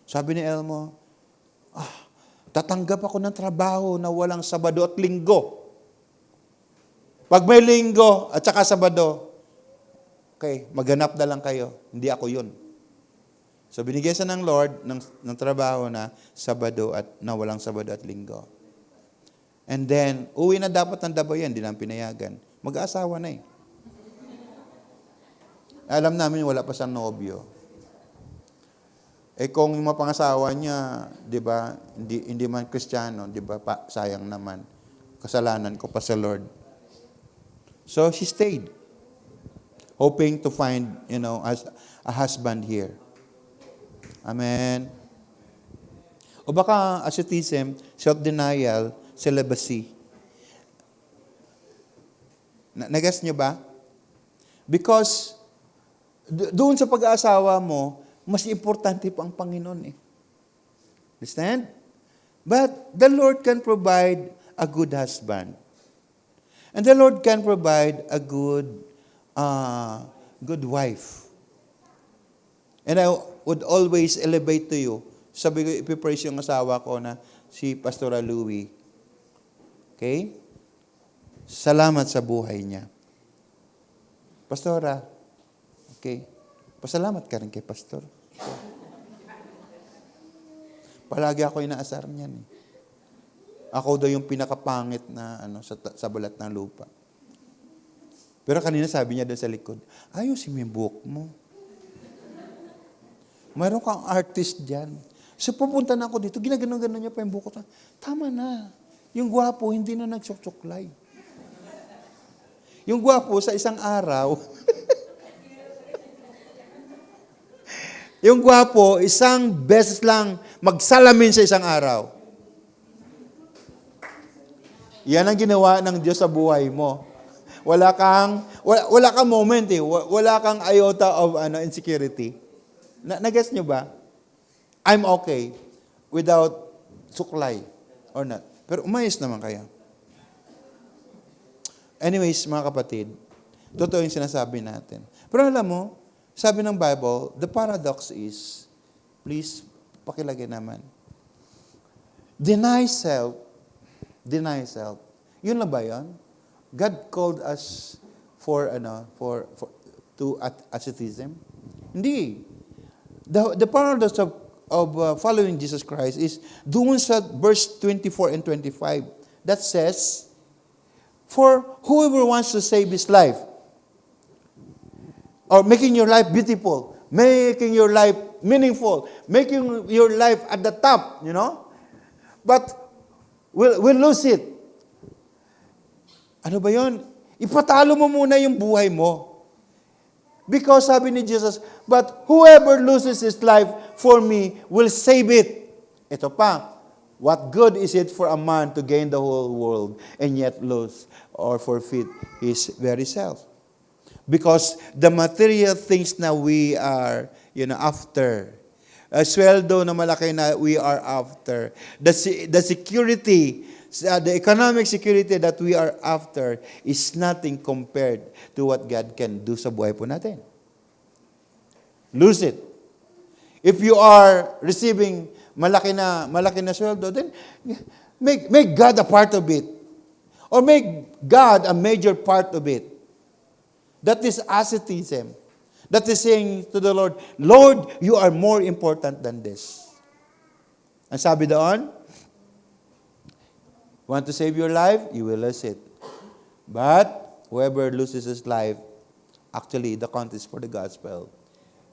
Sabi ni Elmo, tatanggap ako ng trabaho na walang Sabado at Linggo. Pag may Linggo at saka Sabado, okay, maghanap na lang kayo. Hindi ako yun. So binigyan siya ng Lord ng trabaho na Sabado at na walang Sabado at Linggo. And then, uwi na dapat ng Davao yan, hindi lang pinayagan. Mag-aasawa na eh. Alam namin wala pa siyang nobyo. Kung yung mga pangasawa niya, 'di ba, hindi man Kristiyano, 'di ba? Sayang naman. Kasalanan ko pa sa Lord. So she stayed, hoping to find, as a husband here. Amen. O baka asceticism, self-denial, celibacy. Nag-guess niyo ba? Because doon sa pag-aasawa mo, mas importante pa ang Panginoon eh. Understand? But the Lord can provide a good husband. And the Lord can provide a good wife. And I would always elevate to you, sabi ko, ipipraise yung asawa ko na si Pastora Louie. Okay? Salamat sa buhay niya. Pastora, okay? Pasalamat ka rin kay Pastor. Palagi ako inaasar niyan. Ako daw yung pinakapangit na sa balat ng lupa. Pero kanina sabi niya doon sa likod, ayusin mo yung buhok mo. Mayroon kang artist dyan. So pupunta na ako dito, ginaganon-ganon niya pa yung buhok ko. Tama na. Yung gwapo, hindi na nagsuklay. Yung gwapo, sa isang araw, yung gwapo, isang beses lang magsalamin sa isang araw. Yan ang ginawa ng Diyos sa buhay mo. Wala kang moment eh. Wala kang iota of insecurity. Nag-guess nyo ba? I'm okay without suklay or not. Pero umayos naman kaya. Anyways, mga kapatid, totoo yung sinasabi natin. Pero alam mo, sabi ng Bible, the paradox is, please, pakilagay naman. Deny self. Yun na ba yun? God called us to asceticism? Hindi. The paradox of following Jesus Christ is doon sa verse 24 and 25 that says, for whoever wants to save his life, or making your life beautiful, making your life meaningful, making your life at the top, but we'll lose it. Ano ba yun? Ipatalo mo muna yung buhay mo. Because sabi ni Jesus, but whoever loses his life for me will save it. Ito pa, what good is it for a man to gain the whole world and yet lose or forfeit his very self? Because the material things na we are, after, sweldo na malaki na we are after, the security, the economic security that we are after is nothing compared to what God can do sa buhay po natin. Lose it. If you are receiving malaki na sweldo, then make God a part of it. Or make God a major part of it. That is asceticism. That is saying to the Lord, Lord, you are more important than this. Ang sabi doon, want to save your life? You will lose it. But whoever loses his life, actually the contest for the gospel,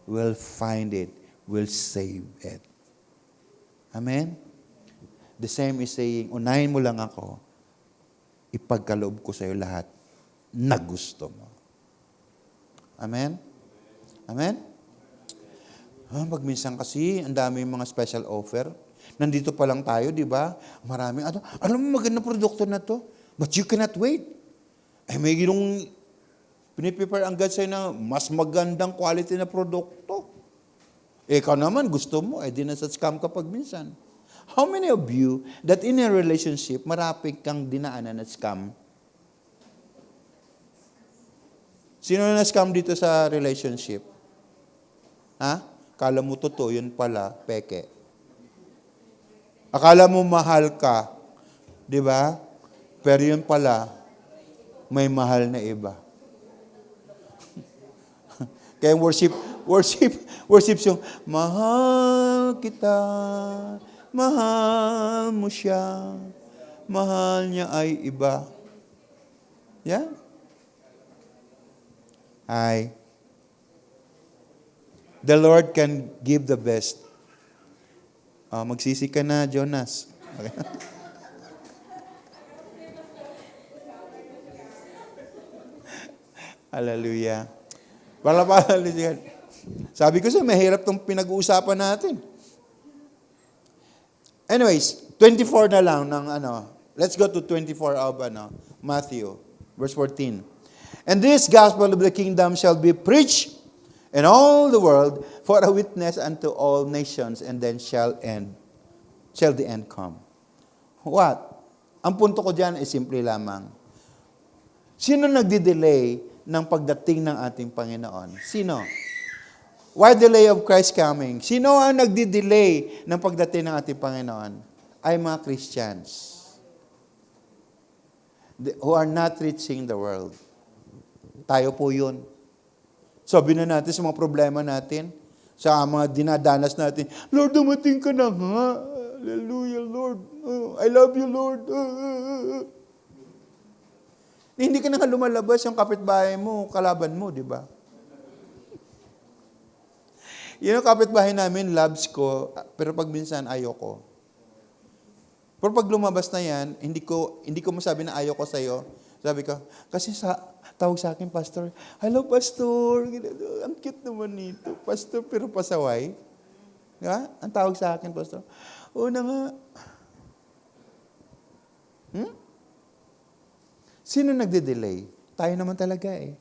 will find it, will save it. Amen? The same is saying, unahin mo lang ako, ipagkaloob ko sa iyo lahat. na gusto mo. Amen? Amen? Pag minsan kasi, ang dami yung mga special offer. Nandito pa lang tayo, di ba? Maraming, alam mo, magandang produkto na to. But you cannot wait. May ginong piniprepare ang God sa'yo na mas magandang quality na produkto. Ikaw naman, gusto mo, di nasa scam ka pag minsan. How many of you that in a relationship, marapig kang dinaanan na scam? Sino na scam dito sa relationship? Ha? Akala mo totoo, yun pala, peke. Akala mo mahal ka, di ba? Pero yun pala, may mahal na iba. Kaya worship yung, mahal kita, mahal mo siya, mahal niya ay iba. Yeah? The Lord can give the best. Magsisi ka na, Jonas. Okay. Hallelujah. Hallelujah. Sabi ko siya, mahirap itong pinag-uusapan natin. Anyways, 24 na lang ng Let's go to 24 of Matthew, verse 14. And this gospel of the kingdom shall be preached in all the world for a witness unto all nations, and then shall the end come. What? Ang punto ko dyan ay simple lamang. Sino nagdi-delay ng pagdating ng ating Panginoon? Sino? Why delay of Christ coming? Sino ang nagdi-delay ng pagdating ng ating Panginoon? Ay mga Christians who are not reaching the world. Tayo po yun. Sabi na natin sa mga problema natin, sa mga dinadanas natin, Lord, dumating ka na nga. Hallelujah, Lord. I love you, Lord. Hindi ka na nga lumalabas yung kapitbahay mo, kalaban mo, di ba? Yun ang kapitbahay namin, loves ko, pero pag minsan ayoko. Pero pag lumabas na yan, hindi ko masabi na ayoko sa'yo. Sabi ko, kasi tawag sa akin, Pastor, hello, Pastor. Ang cute naman nito. Pastor, pero pasaway. Diba? Ang tawag sa akin, Pastor. Oo na nga. Sino nagde-delay? Tayo naman talaga eh.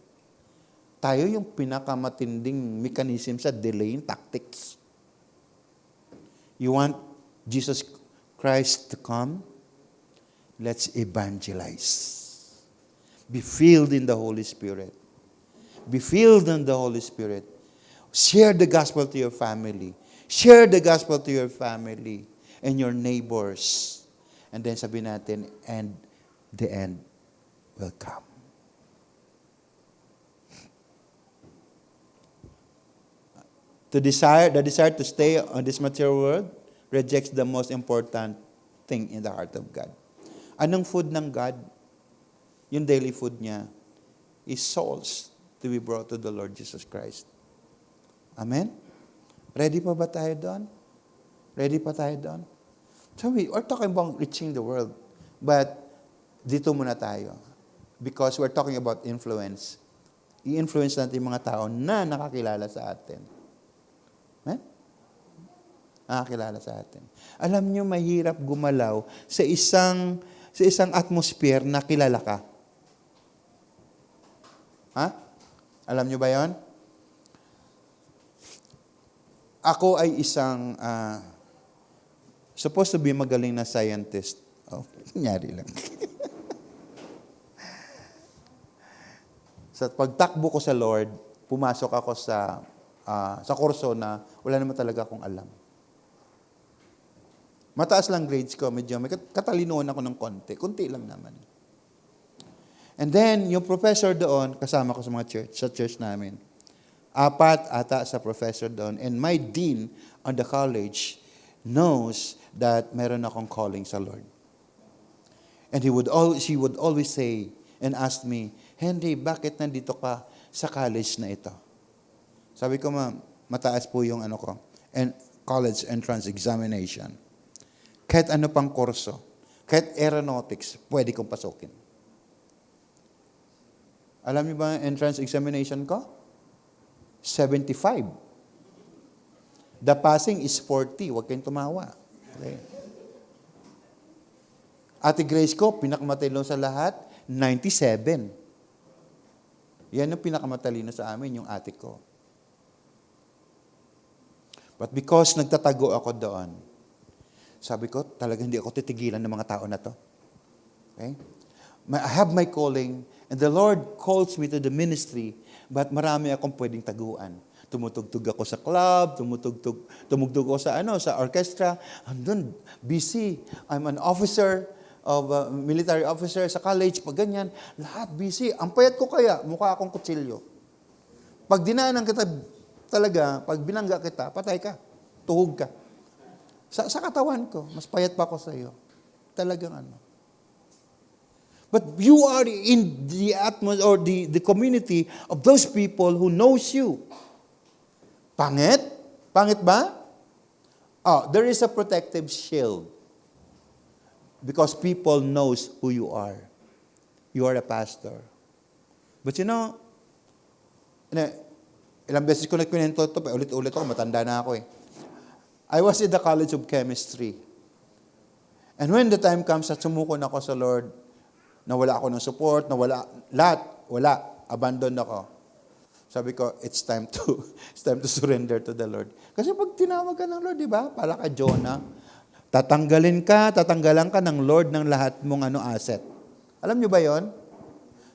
Tayo yung pinakamatinding mechanism sa delaying tactics. You want Jesus Christ to come? Let's evangelize. Be filled in the Holy Spirit. Be filled in the Holy Spirit. Share the gospel to your family. Share the gospel to your family and your neighbors. And then sabihin natin, and the end will come. The desire to stay on this material world rejects the most important thing in the heart of God. Anong food ng God? Yung daily food niya is souls to be brought to the Lord Jesus Christ. Amen? Ready pa ba tayo doon? Ready pa tayo doon? So we're talking about reaching the world. But dito muna tayo. Because we're talking about influence. I-influence natin yung mga tao na nakakilala sa atin. Amen? Nakakilala sa atin. Alam nyo, mahirap gumalaw sa isang atmosphere na kilala ka. Ha? Alam nyo ba yon? Ako ay isang supposed to be magaling na scientist. Nangyari lang. Sa pagtakbo ko sa Lord, pumasok ako sa kurso na wala naman talaga akong alam. Mataas lang grades ko, medyo may katalinoan ako ng konti. Kunti lang naman. And then, yung professor doon, kasama ko sa church namin. 4 ata sa professor doon. And my dean on the college knows that meron akong calling sa Lord. And she would always say and ask me, Henry, bakit nandito ka sa college na ito? Sabi ko, ma'am, mataas po yung college entrance examination. Kahit ano pang kurso, kahit aeronautics, pwede kong pasukin. Alam niyo ba ang entrance examination ko? 75. The passing is 40. Huwag kayong tumawa. Okay. Ate Grace ko, pinakamatalino sa lahat, 97. Yan ang pinakamatalino sa amin, yung ate ko. But because nagtatago ako doon, sabi ko, talaga hindi ako titigilan ng mga tao na to. Okay? I have my calling, and the Lord calls me to the ministry, but marami akong pwedeng taguan. Tumutugtog ako sa club, tumugtog ako sa orchestra. Andun, busy. I'm an officer of military officer sa college, pag ganyan, lahat busy. Ang payat ko kaya, mukha akong kutsilyo. Pag dinaanan kita, talaga, pag binangga kita, patay ka. Tuhog ka. Sa katawan ko, mas payat pa ako sa iyo. Talagang But you are in the atmosphere or the community of those people who knows you. Pangit? Pangit ba? There is a protective shield. Because people knows who you are. You are a pastor. But ilang beses ko nagkwento ito, ulit-ulit ako, matanda na ako eh. I was in the College of Chemistry. And when the time comes at sumuko na ako sa Lord, nawala ako ng support, wala, abandon ako. Sabi ko, it's time to surrender to the Lord. Kasi pag tinawag ka ng Lord, di ba? Para ka Jonah, tatanggalan ka ng Lord ng lahat mong asset. Alam niyo ba 'yon?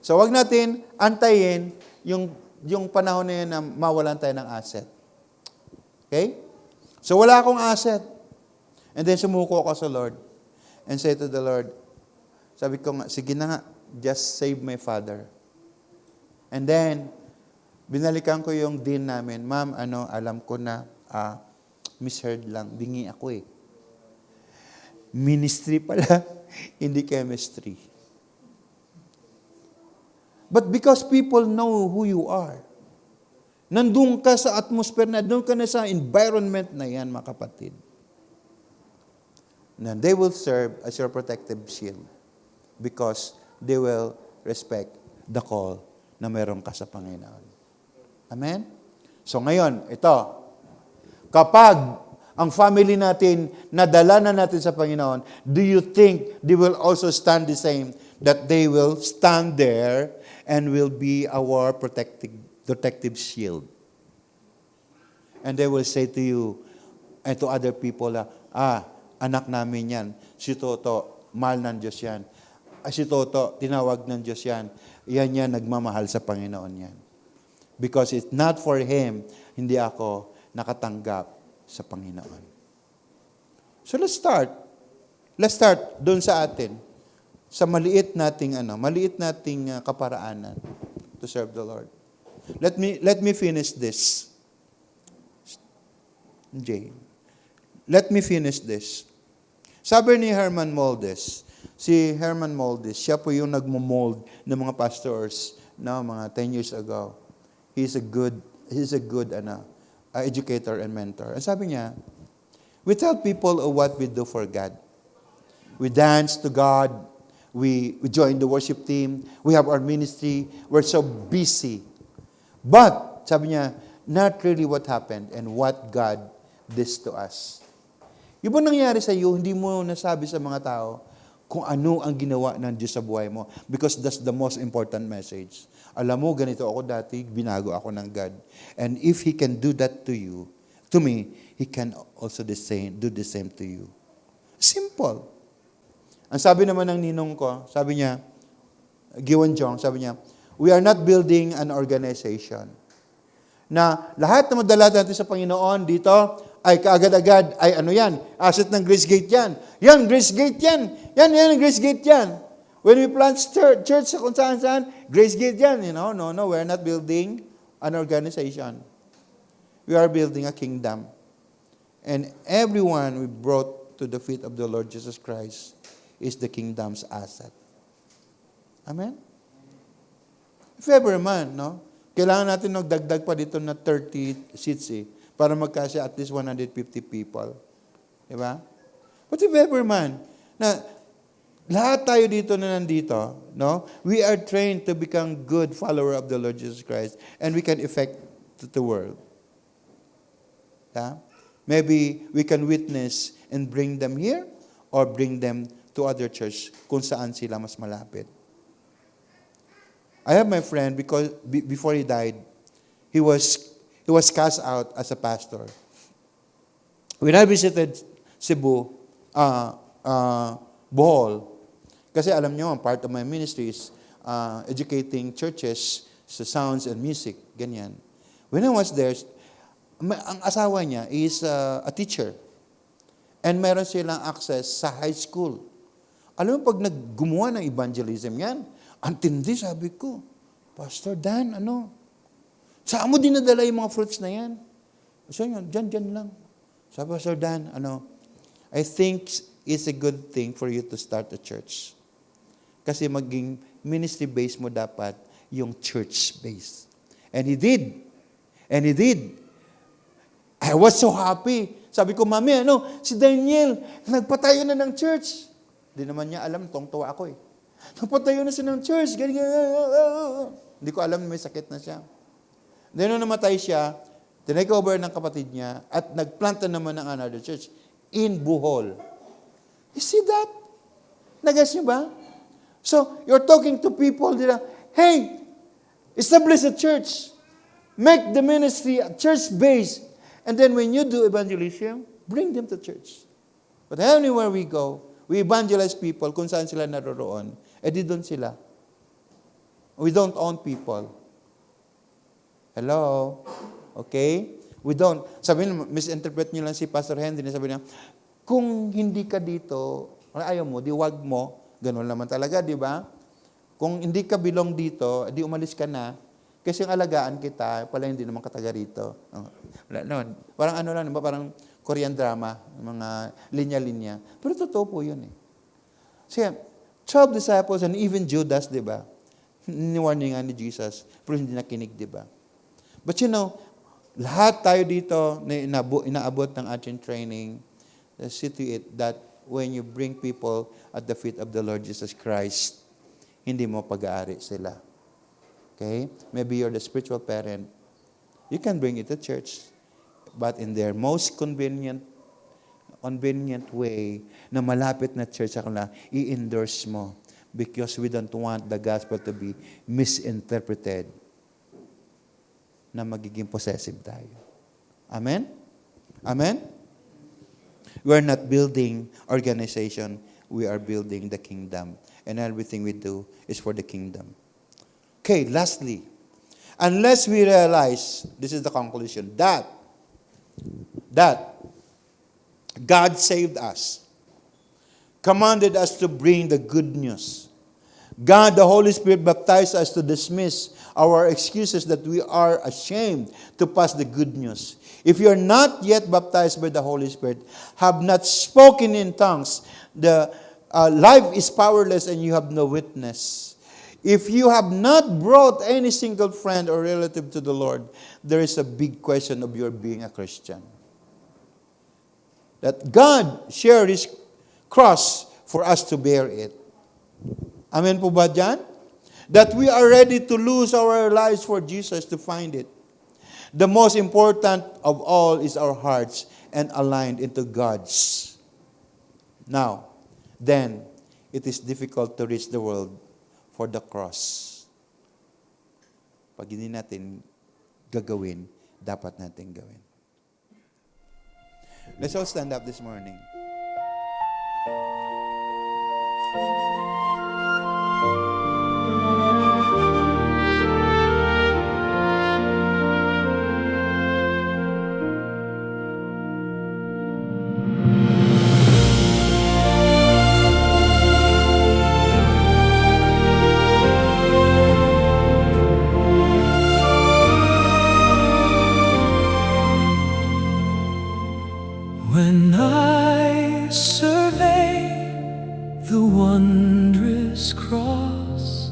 So wag natin antayin yung panahon na 'yan na mawalan tayo ng asset. Okay? So wala akong asset. And then sumuko ako sa Lord and say to the Lord, sabi ko nga, sige na nga, just save my father. And then, binalikan ko yung dean namin, ma'am, alam ko na, misheard lang, bingi ako eh. Ministry pala, hindi chemistry. But because people know who you are, nandun ka sa atmosphere na, nandun ka na sa environment na yan, mga kapatid. And they will serve as your protective shield because they will respect the call na meron ka sa Panginoon. Amen? So ngayon, ito, kapag ang family natin, nadala na natin sa Panginoon, do you think they will also stand the same? That they will stand there and will be our protective shield. And they will say to you and to other people, anak namin yan. Si Toto, mahal ng Diyos yan. Si Toto, tinawag ng Diyos yan. Yan, nagmamahal sa Panginoon yan. Because it's not for Him, hindi ako nakatanggap sa Panginoon. So let's start. Let's start doon sa atin. Sa maliit nating kaparaanan to serve the Lord. Let me finish this. Jane. Let me finish this. Sabi ni Herman Moldes, siya po yung nagmo-mold ng mga pastors mga 10 years ago. He's a good educator and mentor. And sabi niya, we tell people of what we do for God. We dance to God. We join the worship team. We have our ministry. We're so busy. But, sabi niya, not really what happened and what God did to us. Yung ba nangyari sa iyo, hindi mo nasabi sa mga tao kung ano ang ginawa ng Diyos sa buhay mo. Because that's the most important message. Alam mo, ganito ako dati, binago ako ng God. And if He can do that to you, to me, He can also do the same to you. Simple. Ang sabi naman ng ninong ko, sabi niya, Giwan Jong, sabi niya, we are not building an organization. Na lahat na madala natin sa Panginoon dito, ay kaagad-agad, ay asset ng Grace Gate yan. Yan, Grace Gate yan. Yan, Grace Gate yan. When we plant church sa kung saan, Grace Gate yan. No, we're not building an organization. We are building a kingdom. And everyone we brought to the feet of the Lord Jesus Christ is the kingdom's asset. Amen? If ever man, kailangan natin magdagdag pa dito na 30 seats para magkasya at least 150 people. Diba? But if ever man, na Lahat tayo dito na nandito, no? We are trained to become good follower of the Lord Jesus Christ, and we can affect the world. Yeah? Maybe we can witness and bring them here or bring them to other church kung saan sila mas malapit. I have my friend because before he died, he was cast out as a pastor. When I visited Cebu, Bohol, kasi alam nyo, part of my ministry is educating churches sa sounds and music, ganyan. When I was there, ang asawa niya is a teacher. And meron silang access sa high school. Alam mo, pag naggumawa ng evangelism yan, ang tindi, sabi ko, Pastor Dan, saan mo dinadala yung mga fruits na yan? So yun, dyan lang. Sabi, Pastor Dan, I think it's a good thing for you to start a church. Kasi maging ministry-based mo dapat yung church-based. And he did. And he did. I was so happy. Sabi ko, Mami, si Daniel, nagpatayo na ng church. Hindi naman niya alam, tuwa ako eh. Nagpatayo na siya ng church. Hindi ko alam may sakit na siya. Then nung namatay siya, tinake over ng kapatid niya at nagplanta naman ng another church in Bohol. You see that? Nagas niyo ba? So, you're talking to people, hey, establish a church. Make the ministry a church-based. And then when you do evangelism, bring them to church. But anywhere we go, we evangelize people kung saan sila naroroon. Di doon sila. We don't own people. Hello? Okay? We don't. Sabi niyo, misinterpret niyo lang si Pastor Henry. Sabi niya, kung hindi ka dito, ayaw mo, di wag mo. Ganun naman talaga, di ba? Kung hindi ka belong dito, di umalis ka na. Kasi yung alagaan kita, pala hindi naman kataga rito. Parang lang, parang Korean drama, mga linya-linya. Pero totoo po yun eh. Kasi 12 disciples and even Judas, di ba? Niwarning nga ni Jesus, pero hindi nakinig, di ba? But lahat tayo dito na inaabot ng ating training, see to it that when you bring people at the feet of the Lord Jesus Christ, hindi mo pag-aari sila. Okay? Maybe you're the spiritual parent. You can bring it to church, but in their most convenient way na malapit na church sa kanila, i-endorse mo because we don't want the gospel to be misinterpreted na magiging possessive tayo. Amen? Amen? We are not building organization. We are building the kingdom. And everything we do is for the kingdom. Okay, lastly, unless we realize, this is the conclusion, that God saved us, commanded us to bring the good news. God, the Holy Spirit, baptized us to dismiss our excuses that we are ashamed to pass the good news. If you are not yet baptized by the Holy Spirit, have not spoken in tongues, the life is powerless and you have no witness. If you have not brought any single friend or relative to the Lord, there is a big question of your being a Christian. That God shared His cross for us to bear it. Amen po ba dyan? That we are ready to lose our lives for Jesus to find it. The most important of all is our hearts and aligned into God's. Now, then, it is difficult to reach the world for the cross. Pag hindi natin gagawin, dapat natin gawin. Let's all stand up this morning. When I survey the wondrous cross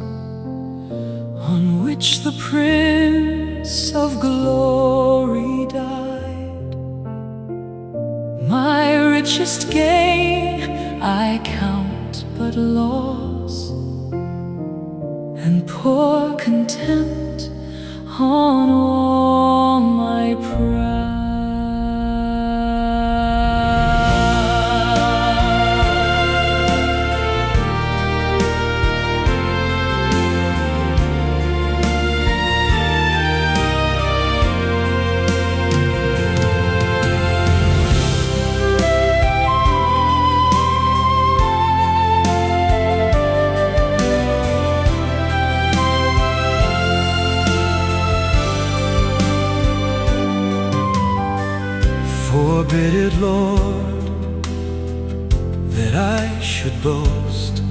on which the Prince of Glory died, my richest gain I count but loss, and pour contempt on all my pride. Forbid it, Lord, that I should boast,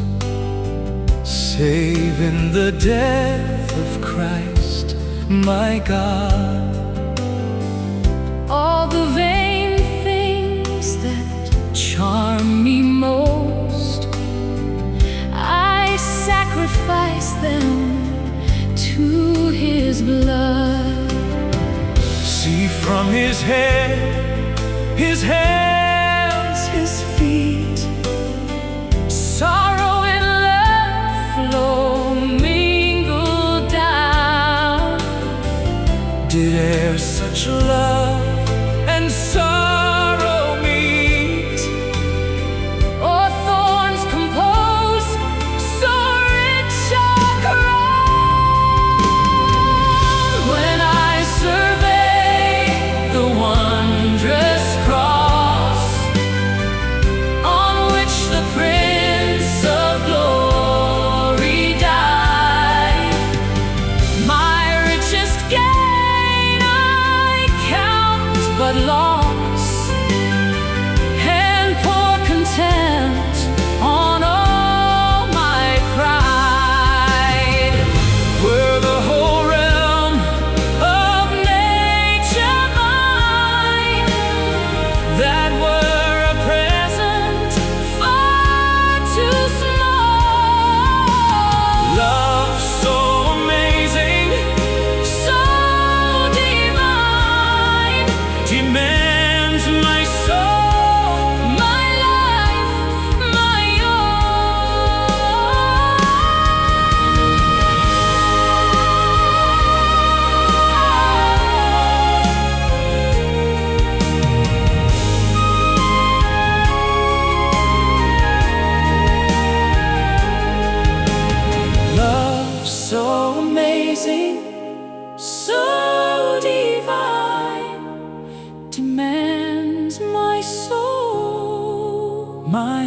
save in the death of Christ, my God. All the vain things that charm me most, I sacrifice them to His blood. See from His head, His hands, His feet, Sorrow and love flow mingled down. did e'er such love and sorrow meet? Or thorns compose so rich a crown. When I survey the wondrous cross on which the Prince of Glory died, my richest gain I count but loss, and pour contempt on all my pride. Were the whole realm Of nature mine, that were a present far too small. love so amazing, So divine, demands my soul, my life, my love so amazing, so divine, demands my soul, my